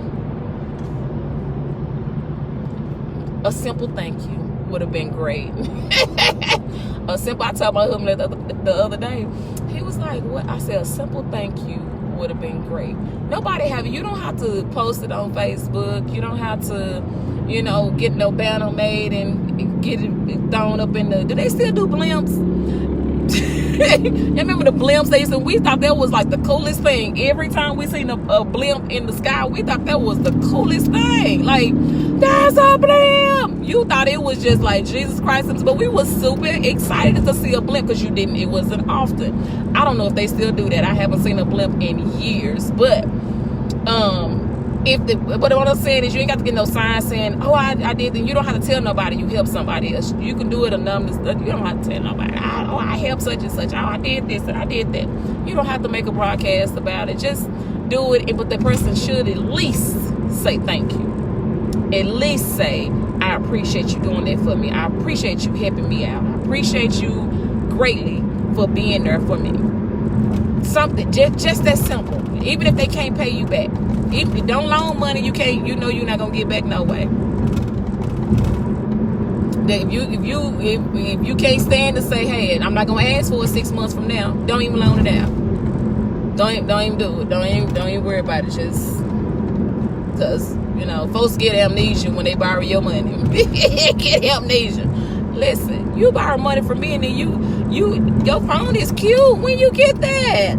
[SPEAKER 1] A simple thank you would have been great. I told my husband the other day, he was like, what? I said, a simple thank you would have been great. You don't have to post it on Facebook. You don't have to, get no banner made and get it thrown up in do they still do blimps? You remember the blimps? We thought that was like the coolest thing. Every time we seen a blimp in the sky, we thought that was the coolest thing. Like, there's a blimp. You thought it was just like Jesus Christ, but we was super excited to see a blimp, because it wasn't often. I don't know if they still do that. I haven't seen a blimp in years, but but what I'm saying is, you ain't got to get no sign saying, oh, I did that. You don't have to tell nobody you helped somebody else. You can do it anonymous. You don't have to tell nobody, I helped such and such. Oh, I did this and I did that. You don't have to make a broadcast about it. Just do it. But the person should at least say thank you. At least say, I appreciate you doing that for me. I appreciate you helping me out. I appreciate you greatly for being there for me. Something just that simple. Even if they can't pay you back. If you don't loan money, you can't. You're not gonna get back no way. If you can't stand to say, hey, I'm not gonna ask for it 6 months from now, don't even loan it out. Don't even do it. Don't even worry about it. Just because folks get amnesia when they borrow your money. Get amnesia. Listen, you borrow money from me, and then your phone is cute when you get that.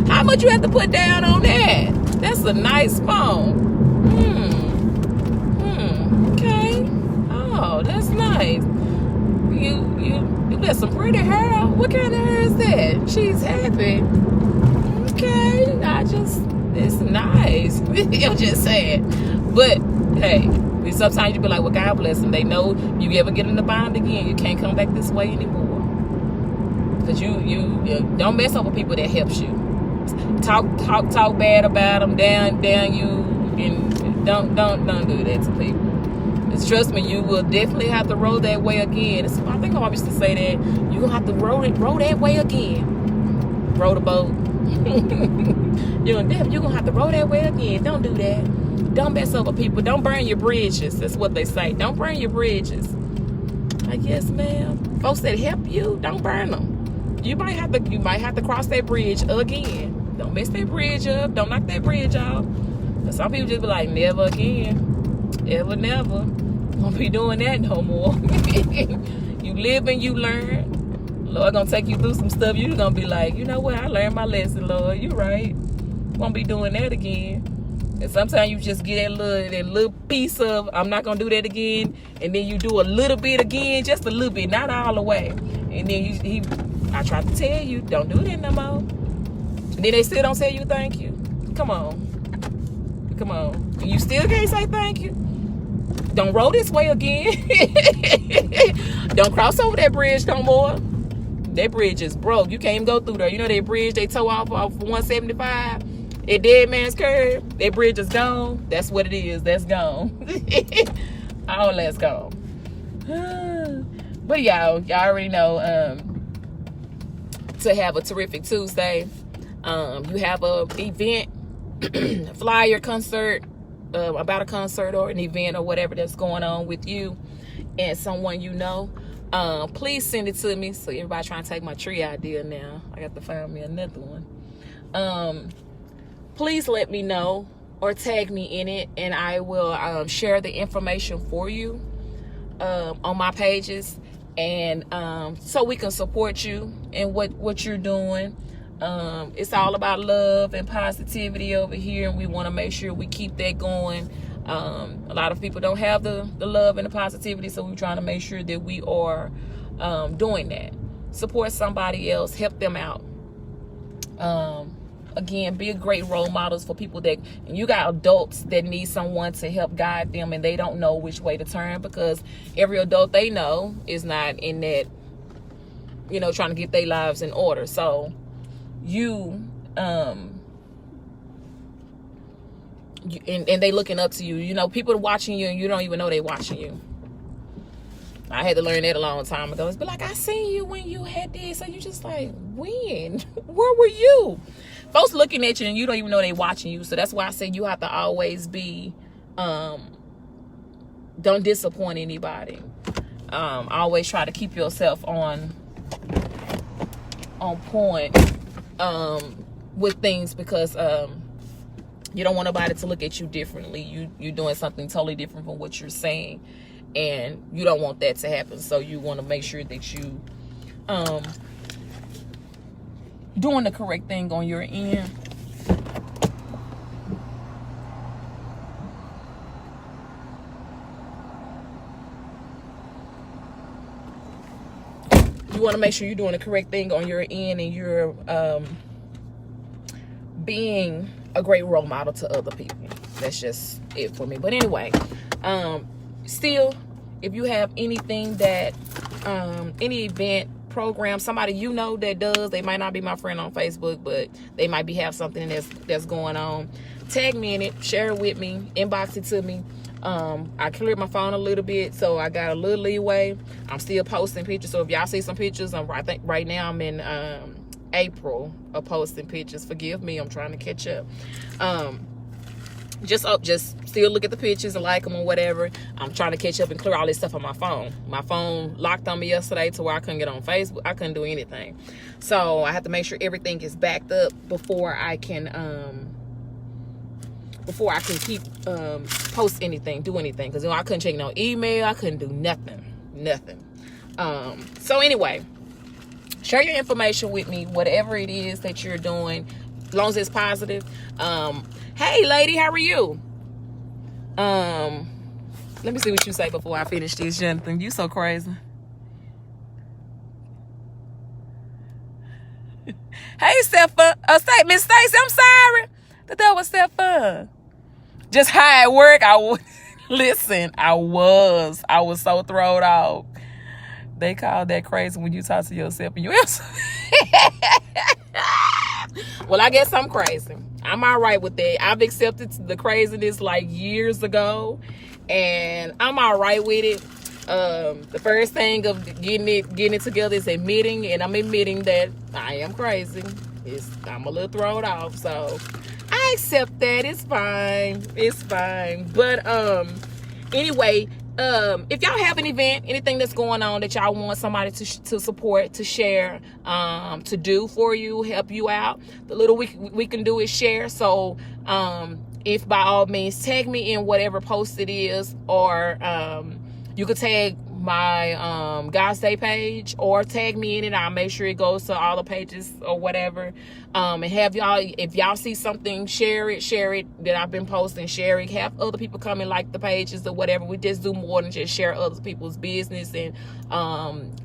[SPEAKER 1] How much you have to put down on that? That's a nice phone. Okay. Oh, that's nice. You got some pretty hair. What kind of hair is that? She's happy. Okay. It's nice. I'm just saying. But hey, sometimes you be like, well, God bless them. They know you ever get in the bind again, you can't come back this way anymore. Because you don't mess up with people that helps you. Talk bad about them, down you, and don't do that to people. Trust me, you will definitely have to roll that way again. I think I used to say that you're gonna have to roll that way again. Row the boat. You're gonna have to roll that way again. Don't do that. Don't mess up with people. Don't burn your bridges. That's what they say. Don't burn your bridges. Like, yes, ma'am. Folks that help you, don't burn them. You might have to cross that bridge again. Don't mess that bridge up. Don't knock that bridge off. But some people just be like, never again. Ever, never. Won't be doing that no more. You live and you learn. Lord gonna take you through some stuff. You're gonna be like, you know what? I learned my lesson, Lord. You right. Won't be doing that again. And sometimes you just get that little piece of, I'm not gonna do that again. And then you do a little bit again, just a little bit, not all the way. And then I try to tell you, don't do that no more. And then they still don't tell you thank you. Come on. You still can't say thank you. Don't roll this way again. Don't cross over that bridge no more. That bridge is broke. You can't even go through there. You know that bridge they tow off 175? At Dead Man's Curve? That bridge is gone. That's what it is. That's gone. All that's gone. But y'all already know, to have a terrific Tuesday. You have a event, flyer, concert, about a concert or an event or whatever that's going on with you and someone you know. Please send it to me. So everybody trying to take my tree idea now. I got to find me another one. Please let me know or tag me in it, and I will share the information for you on my pages, and so we can support you in what you're doing. It's all about love and positivity over here, and we want to make sure we keep that going. A lot of people don't have the love and the positivity, so we're trying to make sure that we are doing that. Support somebody else, help them out. Again, be a great role models for people that, and you got adults that need someone to help guide them, and they don't know which way to turn, because every adult they know is not in that, trying to get their lives in order. So and they looking up to you. People are watching you and you don't even know they watching you. I had to learn that a long time ago. It's be like, I seen you when you had this. So you just like, when? Where were you? Folks looking at you and you don't even know they watching you. So that's why I say you have to always be, don't disappoint anybody. Always try to keep yourself on point with things, because you don't want nobody to look at you differently. You're doing something totally different from what you're saying, and you don't want that to happen. So you want to make sure that you doing the correct thing on your end. You want to make sure you're doing the correct thing on your end, and you're being a great role model to other people. That's just it for me. But anyway, still, if you have anything that any event, program, somebody that does, they might not be my friend on Facebook, but they might have something that's going on, tag me in it, share it with me, inbox it to me. I cleared my phone a little bit, so I got a little leeway. I'm still posting pictures, so if y'all see some pictures, I think right now I'm in April of posting pictures. Forgive me, I'm trying to catch up. Just still look at the pictures and like them or whatever. I'm trying to catch up and clear all this stuff on my phone. My phone locked on me yesterday to where I couldn't get on Facebook. I couldn't do anything. So I have to make sure everything is backed up before I can keep post anything, do anything. Because I couldn't check no email. I couldn't do nothing. So anyway, share your information with me, whatever it is that you're doing, as long as it's positive. Hey lady, how are you? Let me see what you say before I finish this, Jonathan. You so crazy. Hey Stephen, Miss Stacy, I'm sorry. That was Stephen. Just high at work. Listen, I was so thrown off. They call that crazy when you talk to yourself and you answer. Well, I guess I'm crazy. I'm all right with that. I've accepted the craziness like years ago, and I'm all right with it. The first thing of getting it together is admitting, and I'm admitting that I am crazy. I'm a little thrown off, so I accept that. It's fine. But anyway, if y'all have an event, anything that's going on that y'all want somebody to support, to share, to do for you, help you out, the little we can do is share. So if by all means, tag me in whatever post it is, or you could tag my God's Day page, or tag me in it. I'll make sure it goes to all the pages or whatever. And have y'all, if y'all see something, share it that I've been posting, share it. Have other people come and like the pages or whatever. We just do more than just share other people's business and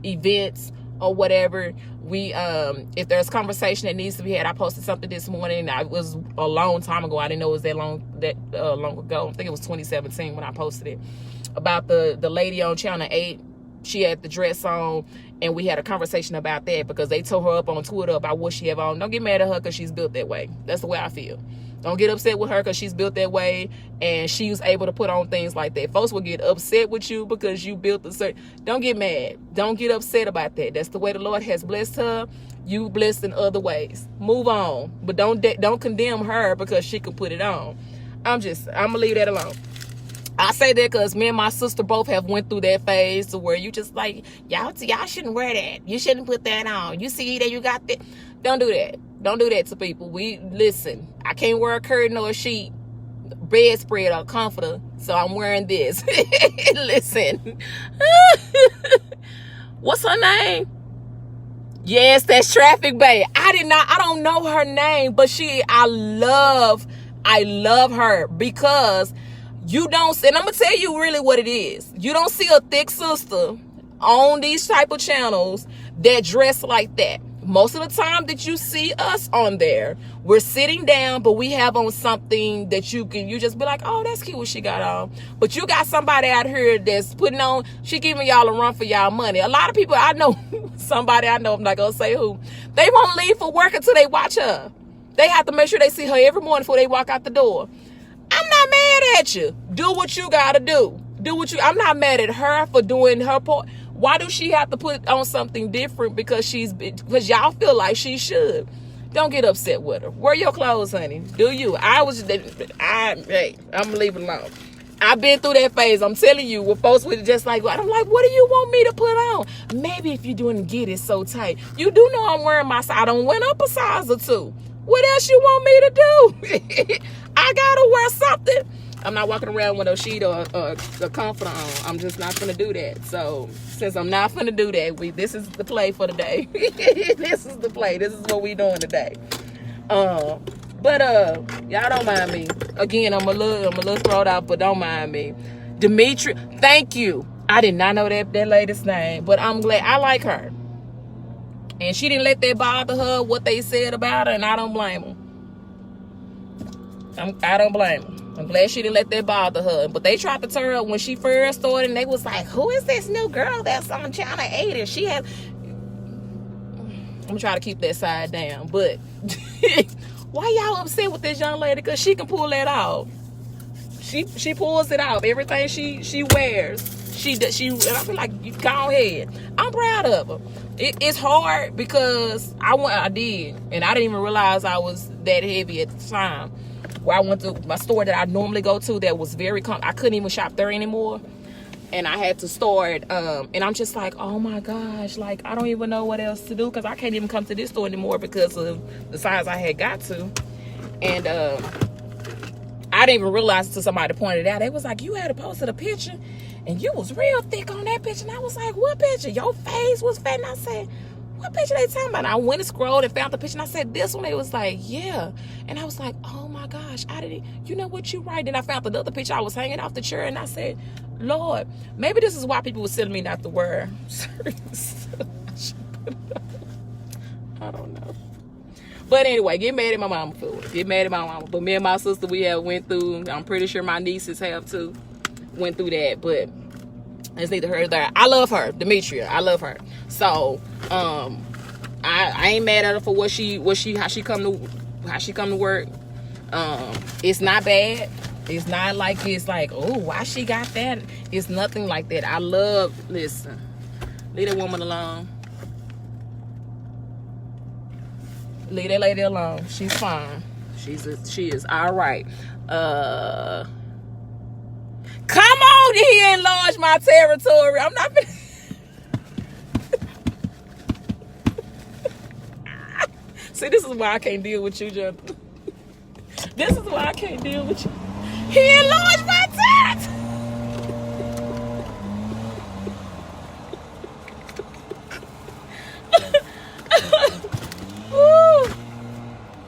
[SPEAKER 1] events or whatever. We if there's conversation that needs to be had, I posted something this morning. It was a long time ago. I didn't know it was that long ago. I think it was 2017 when I posted it, about the lady on Channel 8. She had the dress on, and we had a conversation about that because they tore her up on Twitter about what she have on. Don't get mad at her because she's built that way. That's the way I feel. Don't get upset with her because she's built that way and she was able to put on things like that. Folks will get upset with you because you built a certain... Don't get mad. Don't get upset about that. That's the way the Lord has blessed her. You blessed in other ways. Move on. But don't condemn her because she can put it on. I'm going to leave that alone. I say that because me and my sister both have went through that phase to where you just like, y'all shouldn't wear that. You shouldn't put that on. You see that you got that. Don't do that. Don't do that to people. Listen, I can't wear a curtain or a sheet, bedspread or comforter, so I'm wearing this. Listen. What's her name? Yes, that's Traffic Bay. I don't know her name, but I love her because you don't, and I'm going to tell you really what it is. You don't see a thick sister on these type of channels that dress like that. Most of the time that you see us on there, we're sitting down, but we have on something that you just be like, oh, that's cute what she got on. But you got somebody out here that's putting on, she giving y'all a run for y'all money. A lot of people, I know somebody I know, I'm not going to say who, they won't leave for work until they watch her. They have to make sure they see her every morning before they walk out the door. I'm not mad at you. Do what you got to do. I'm not mad at her for doing her part. Why do she have to put on something different because y'all feel like she should? Don't get upset with her. Wear your clothes, honey. Do you? I'm gonna leave it alone. I've been through that phase. I'm telling you, with folks with just like, I'm like, what do you want me to put on? Maybe if you doing get it so tight. You do know I'm wearing my size. I don't went up a size or two. What else you want me to do? I gotta wear something. I'm not walking around with a sheet or a comforter on. I'm just not gonna do that. So since I'm not gonna do that, this is the play for the day. This is the play. This is what we doing today. But y'all don't mind me. Again, I'm a little thrown out, but don't mind me. Dimitri, thank you. I did not know that lady's name, but I'm glad. I like her, and she didn't let that bother her what they said about her, and I don't blame them. I don't blame them. I'm glad she didn't let that bother her. But they tried to turn her when she first started, and they was like, who is this new girl that's on Channel 8? And she has... I'm going to try to keep that side down. But why y'all upset with this young lady? Because she can pull that off. She pulls it off. Everything she wears. And I feel like, you go ahead. I'm proud of her. It's hard because I did. And I didn't even realize I was that heavy at the time. Where I went to my store that I normally go to that was very I couldn't even shop there anymore, and I had to start and I'm just like, oh my gosh, like I don't even know what else to do because I can't even come to this store anymore because of the size I had got to. And I didn't even realize until somebody pointed out. They was like, you had posted a picture and you was real thick on that picture. And I was like, what picture? Your face was fat. And I said, what picture they talking about? And I went and scrolled and found the picture, and I said, this one. They was like, yeah. And I was like, oh my gosh, you know what, you right. Then I found another picture. I was hanging off the chair, and I said, Lord, maybe this is why people were telling me not to wear certain stuff. I don't know. But anyway, get mad at my mama for it. Get mad at my mama. But me and my sister, we have went through, I'm pretty sure my nieces have too, went through that. But it's neither here nor there. I love her, Demetria. I love her. So, I ain't mad at her for how she come to work. It's not bad. It's not like it's like, oh, why she got that? It's nothing like that. Listen, leave that woman alone. Leave that lady alone. She's fine. She is all right. Come on here, enlarge my territory. I'm not. See, this is why I can't deal with you, Jonathan. This is why I can't deal with you. He enlarged my territory. Woo.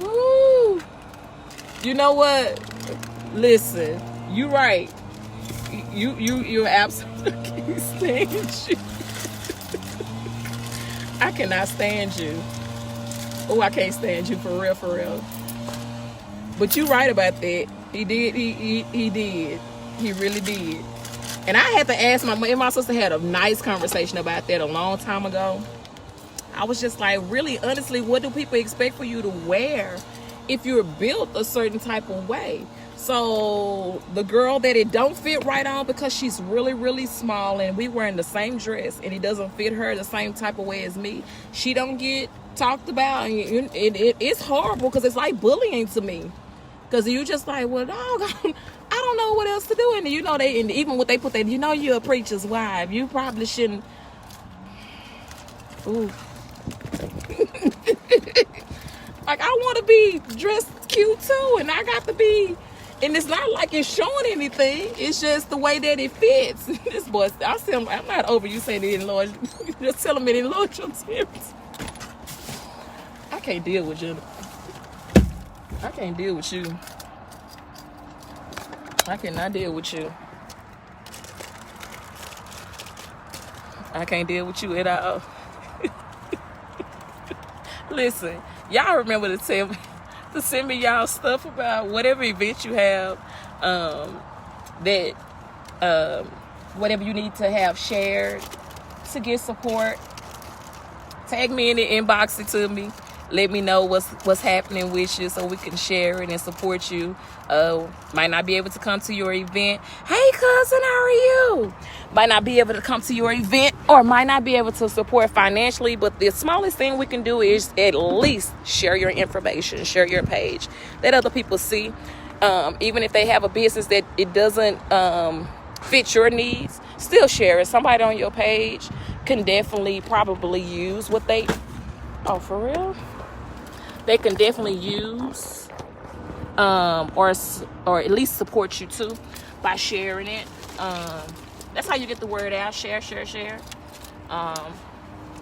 [SPEAKER 1] Woo. You know what? Listen, you right. You absolutely can't stand you. I cannot stand you. Oh, I can't stand you for real. But you right about that. He did. He did. He really did. And I had to ask my sister had a nice conversation about that a long time ago. I was just like, really, honestly, what do people expect for you to wear if you're built a certain type of way? So the girl that it don't fit right on because she's really small and we wearing the same dress and it doesn't fit her the same type of way as me, she don't get talked about. And it's horrible because it's like bullying to me. Because you just like, well, dog, I don't know what else to do. And you know, and even what they put that, you know, you're a preacher's wife. You probably shouldn't. Ooh. Like, I want to be dressed cute too. And I got to be. And it's not like it's showing anything. It's just the way that it fits. This boy, I'm not over you saying it enlarged. Just tell him it enlarged your tips. can't deal with you. I can't deal with you. I cannot deal with you. I can't deal with you at all. Listen, y'all remember to send me y'all stuff about whatever event you have, whatever you need to have shared to get support. Tag me in it, inbox it to me. Let me know what's happening with you so we can share it and support you. Might not be able to come to your event. Hey, cousin, how are you? Might not be able to come to your event or might not be able to support financially, but the smallest thing we can do is at least share your information, share your page. Let other people see. Even if they have a business that it doesn't fit your needs, still share it. Somebody on your page can definitely probably use what they... Oh, for real? They can definitely use or at least support you too by sharing it. That's how you get the word out. Share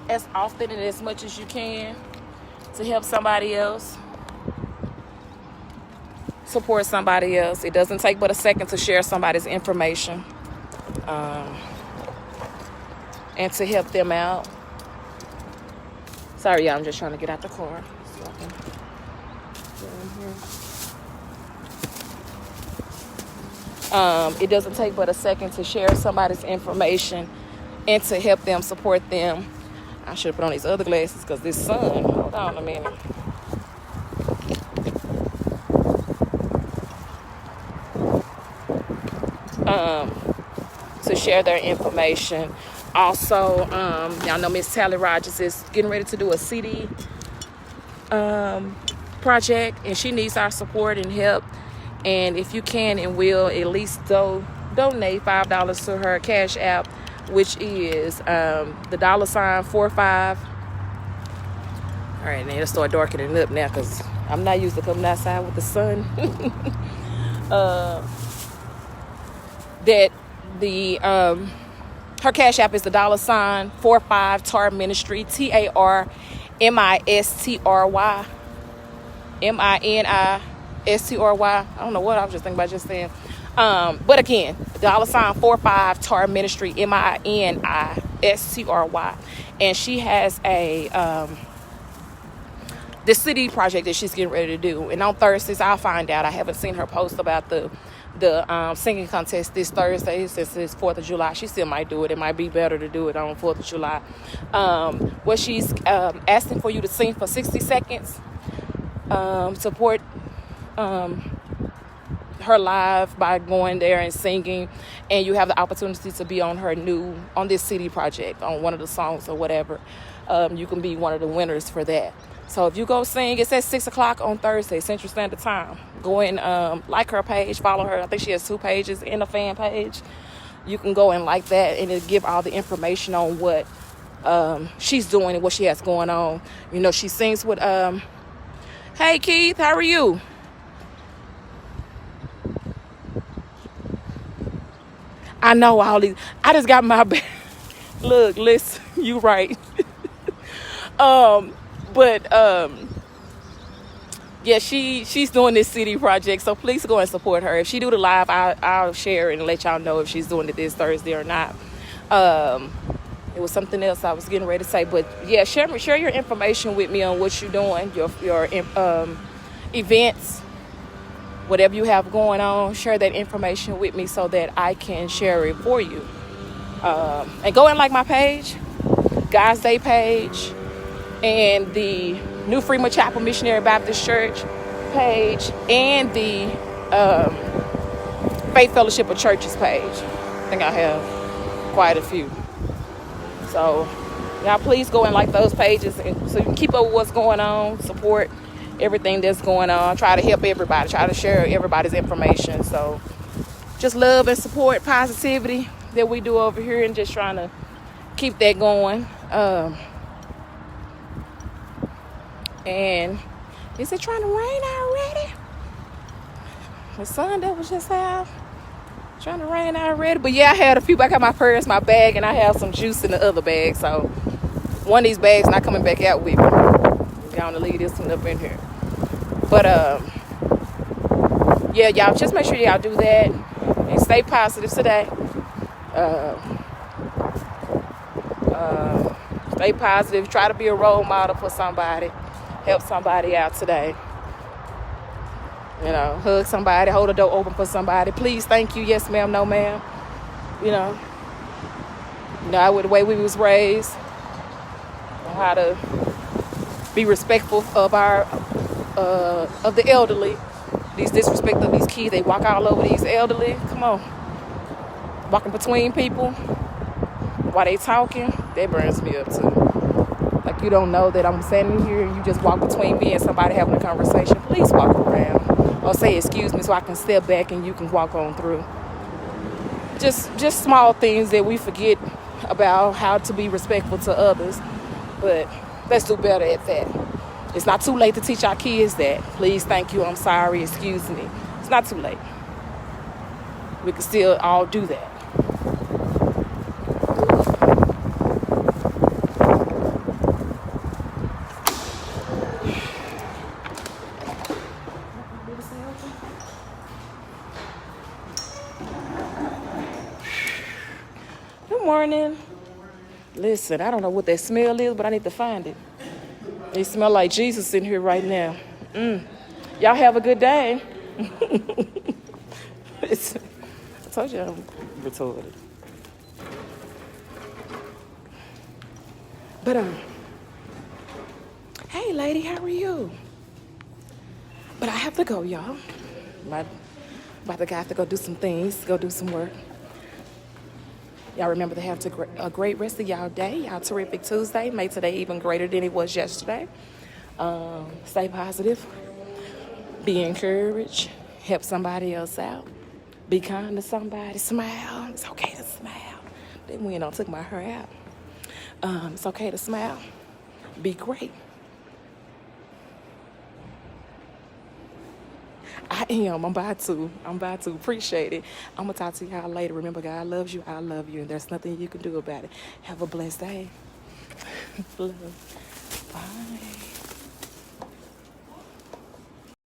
[SPEAKER 1] as often and as much as you can to help somebody else, support somebody else. It doesn't take but a second to share somebody's information and to help them out. Sorry, y'all, I'm just trying to get out the car so I can get in here. It doesn't take but a second to share somebody's information and to help them, support them. I should have put on these other glasses because this sun, hold on a minute. To share their information. Also, y'all know Miss Tally Rogers is getting ready to do a CD project, and she needs our support and help. And if you can and will, at least donate $5 to her Cash App, which is the $45. All right, now it'll start darkening up now because I'm not used to coming outside with the sun. Her Cash App is the $45 Tar Ministry, TARMISTRY, MINISTRY. I don't know what I was just thinking about just saying. But again, $45 Tar Ministry, MINISTRY. And she has the city project that she's getting ready to do. And on Thursdays, I'll find out. I haven't seen her post about the singing contest this Thursday since it's 4th of July. She still might do it. It might be better to do it on 4th of July. Where she's asking for you to sing for 60 seconds. Support her live by going there and singing, and you have the opportunity to be on this city project, on one of the songs or whatever. You can be one of the winners for that. So if you go sing, it's at 6 o'clock on Thursday, Central Standard Time. Go and like her page, follow her. I think she has 2 pages and a fan page. You can go and like that, and it'll give all the information on what she's doing and what she has going on. You know, she sings with, hey Keith, how are you? I know all these. I just got my look, listen, you right. Yeah, she's doing this city project, so please go and support her. If she do the live, I'll share it and let y'all know if she's doing it this Thursday or not. It was something else I was getting ready to say, but yeah, share your information with me on what you're doing, your events, whatever you have going on. Share that information with me so that I can share it for you. And go and like my page, God's Day page, and the New Fremont Chapel Missionary Baptist Church page, and the Faith Fellowship of Churches page. I think I have quite a few. So y'all please go and like those pages so you can keep up with what's going on, support everything that's going on, try to help everybody, try to share everybody's information. So just love and support, positivity that we do over here, and just trying to keep that going. And is it trying to rain already? The sun that was just out, trying to rain already. But yeah, I had a few. I got my purse, my bag, and I have some juice in the other bag. So one of these bags not coming back out with me. Y'all on to leave this one up in here. But yeah, y'all just make sure y'all do that and stay positive today. Stay positive. Try to be a role model for somebody. Help somebody out today. You know, hug somebody, hold the door open for somebody. Please, thank you, yes ma'am, no ma'am. You know, with the way we was raised, how to be respectful of of the elderly. These disrespect of these kids, they walk all over these elderly. Come on, walking between people while they talking, that burns me up too. Like, you don't know that I'm standing here and you just walk between me and somebody having a conversation. Please walk around or say excuse me so I can step back and you can walk on through. Just small things that we forget about how to be respectful to others, but let's do better at that. It's not too late to teach our kids that. Please, thank you, I'm sorry, excuse me. It's not too late. We can still all do that. Good morning. Listen, I don't know what that smell is, but I need to find it. It smells like Jesus in here right now. Y'all have a good day. I told you I'm retarded. But hey lady, how are you? But I have to go, y'all. About to have to go do some things, go do some work. Y'all remember to have a great rest of y'all day. Y'all terrific Tuesday. Make today even greater than it was yesterday. Stay positive. Be encouraged. Help somebody else out. Be kind to somebody. Smile. It's okay to smile. Then we took my hair out. It's okay to smile. Be great. I am. I'm about to. Appreciate it. I'm going to talk to y'all later. Remember, God loves you. I love you. And there's nothing you can do about it. Have a blessed day. Love. Bye.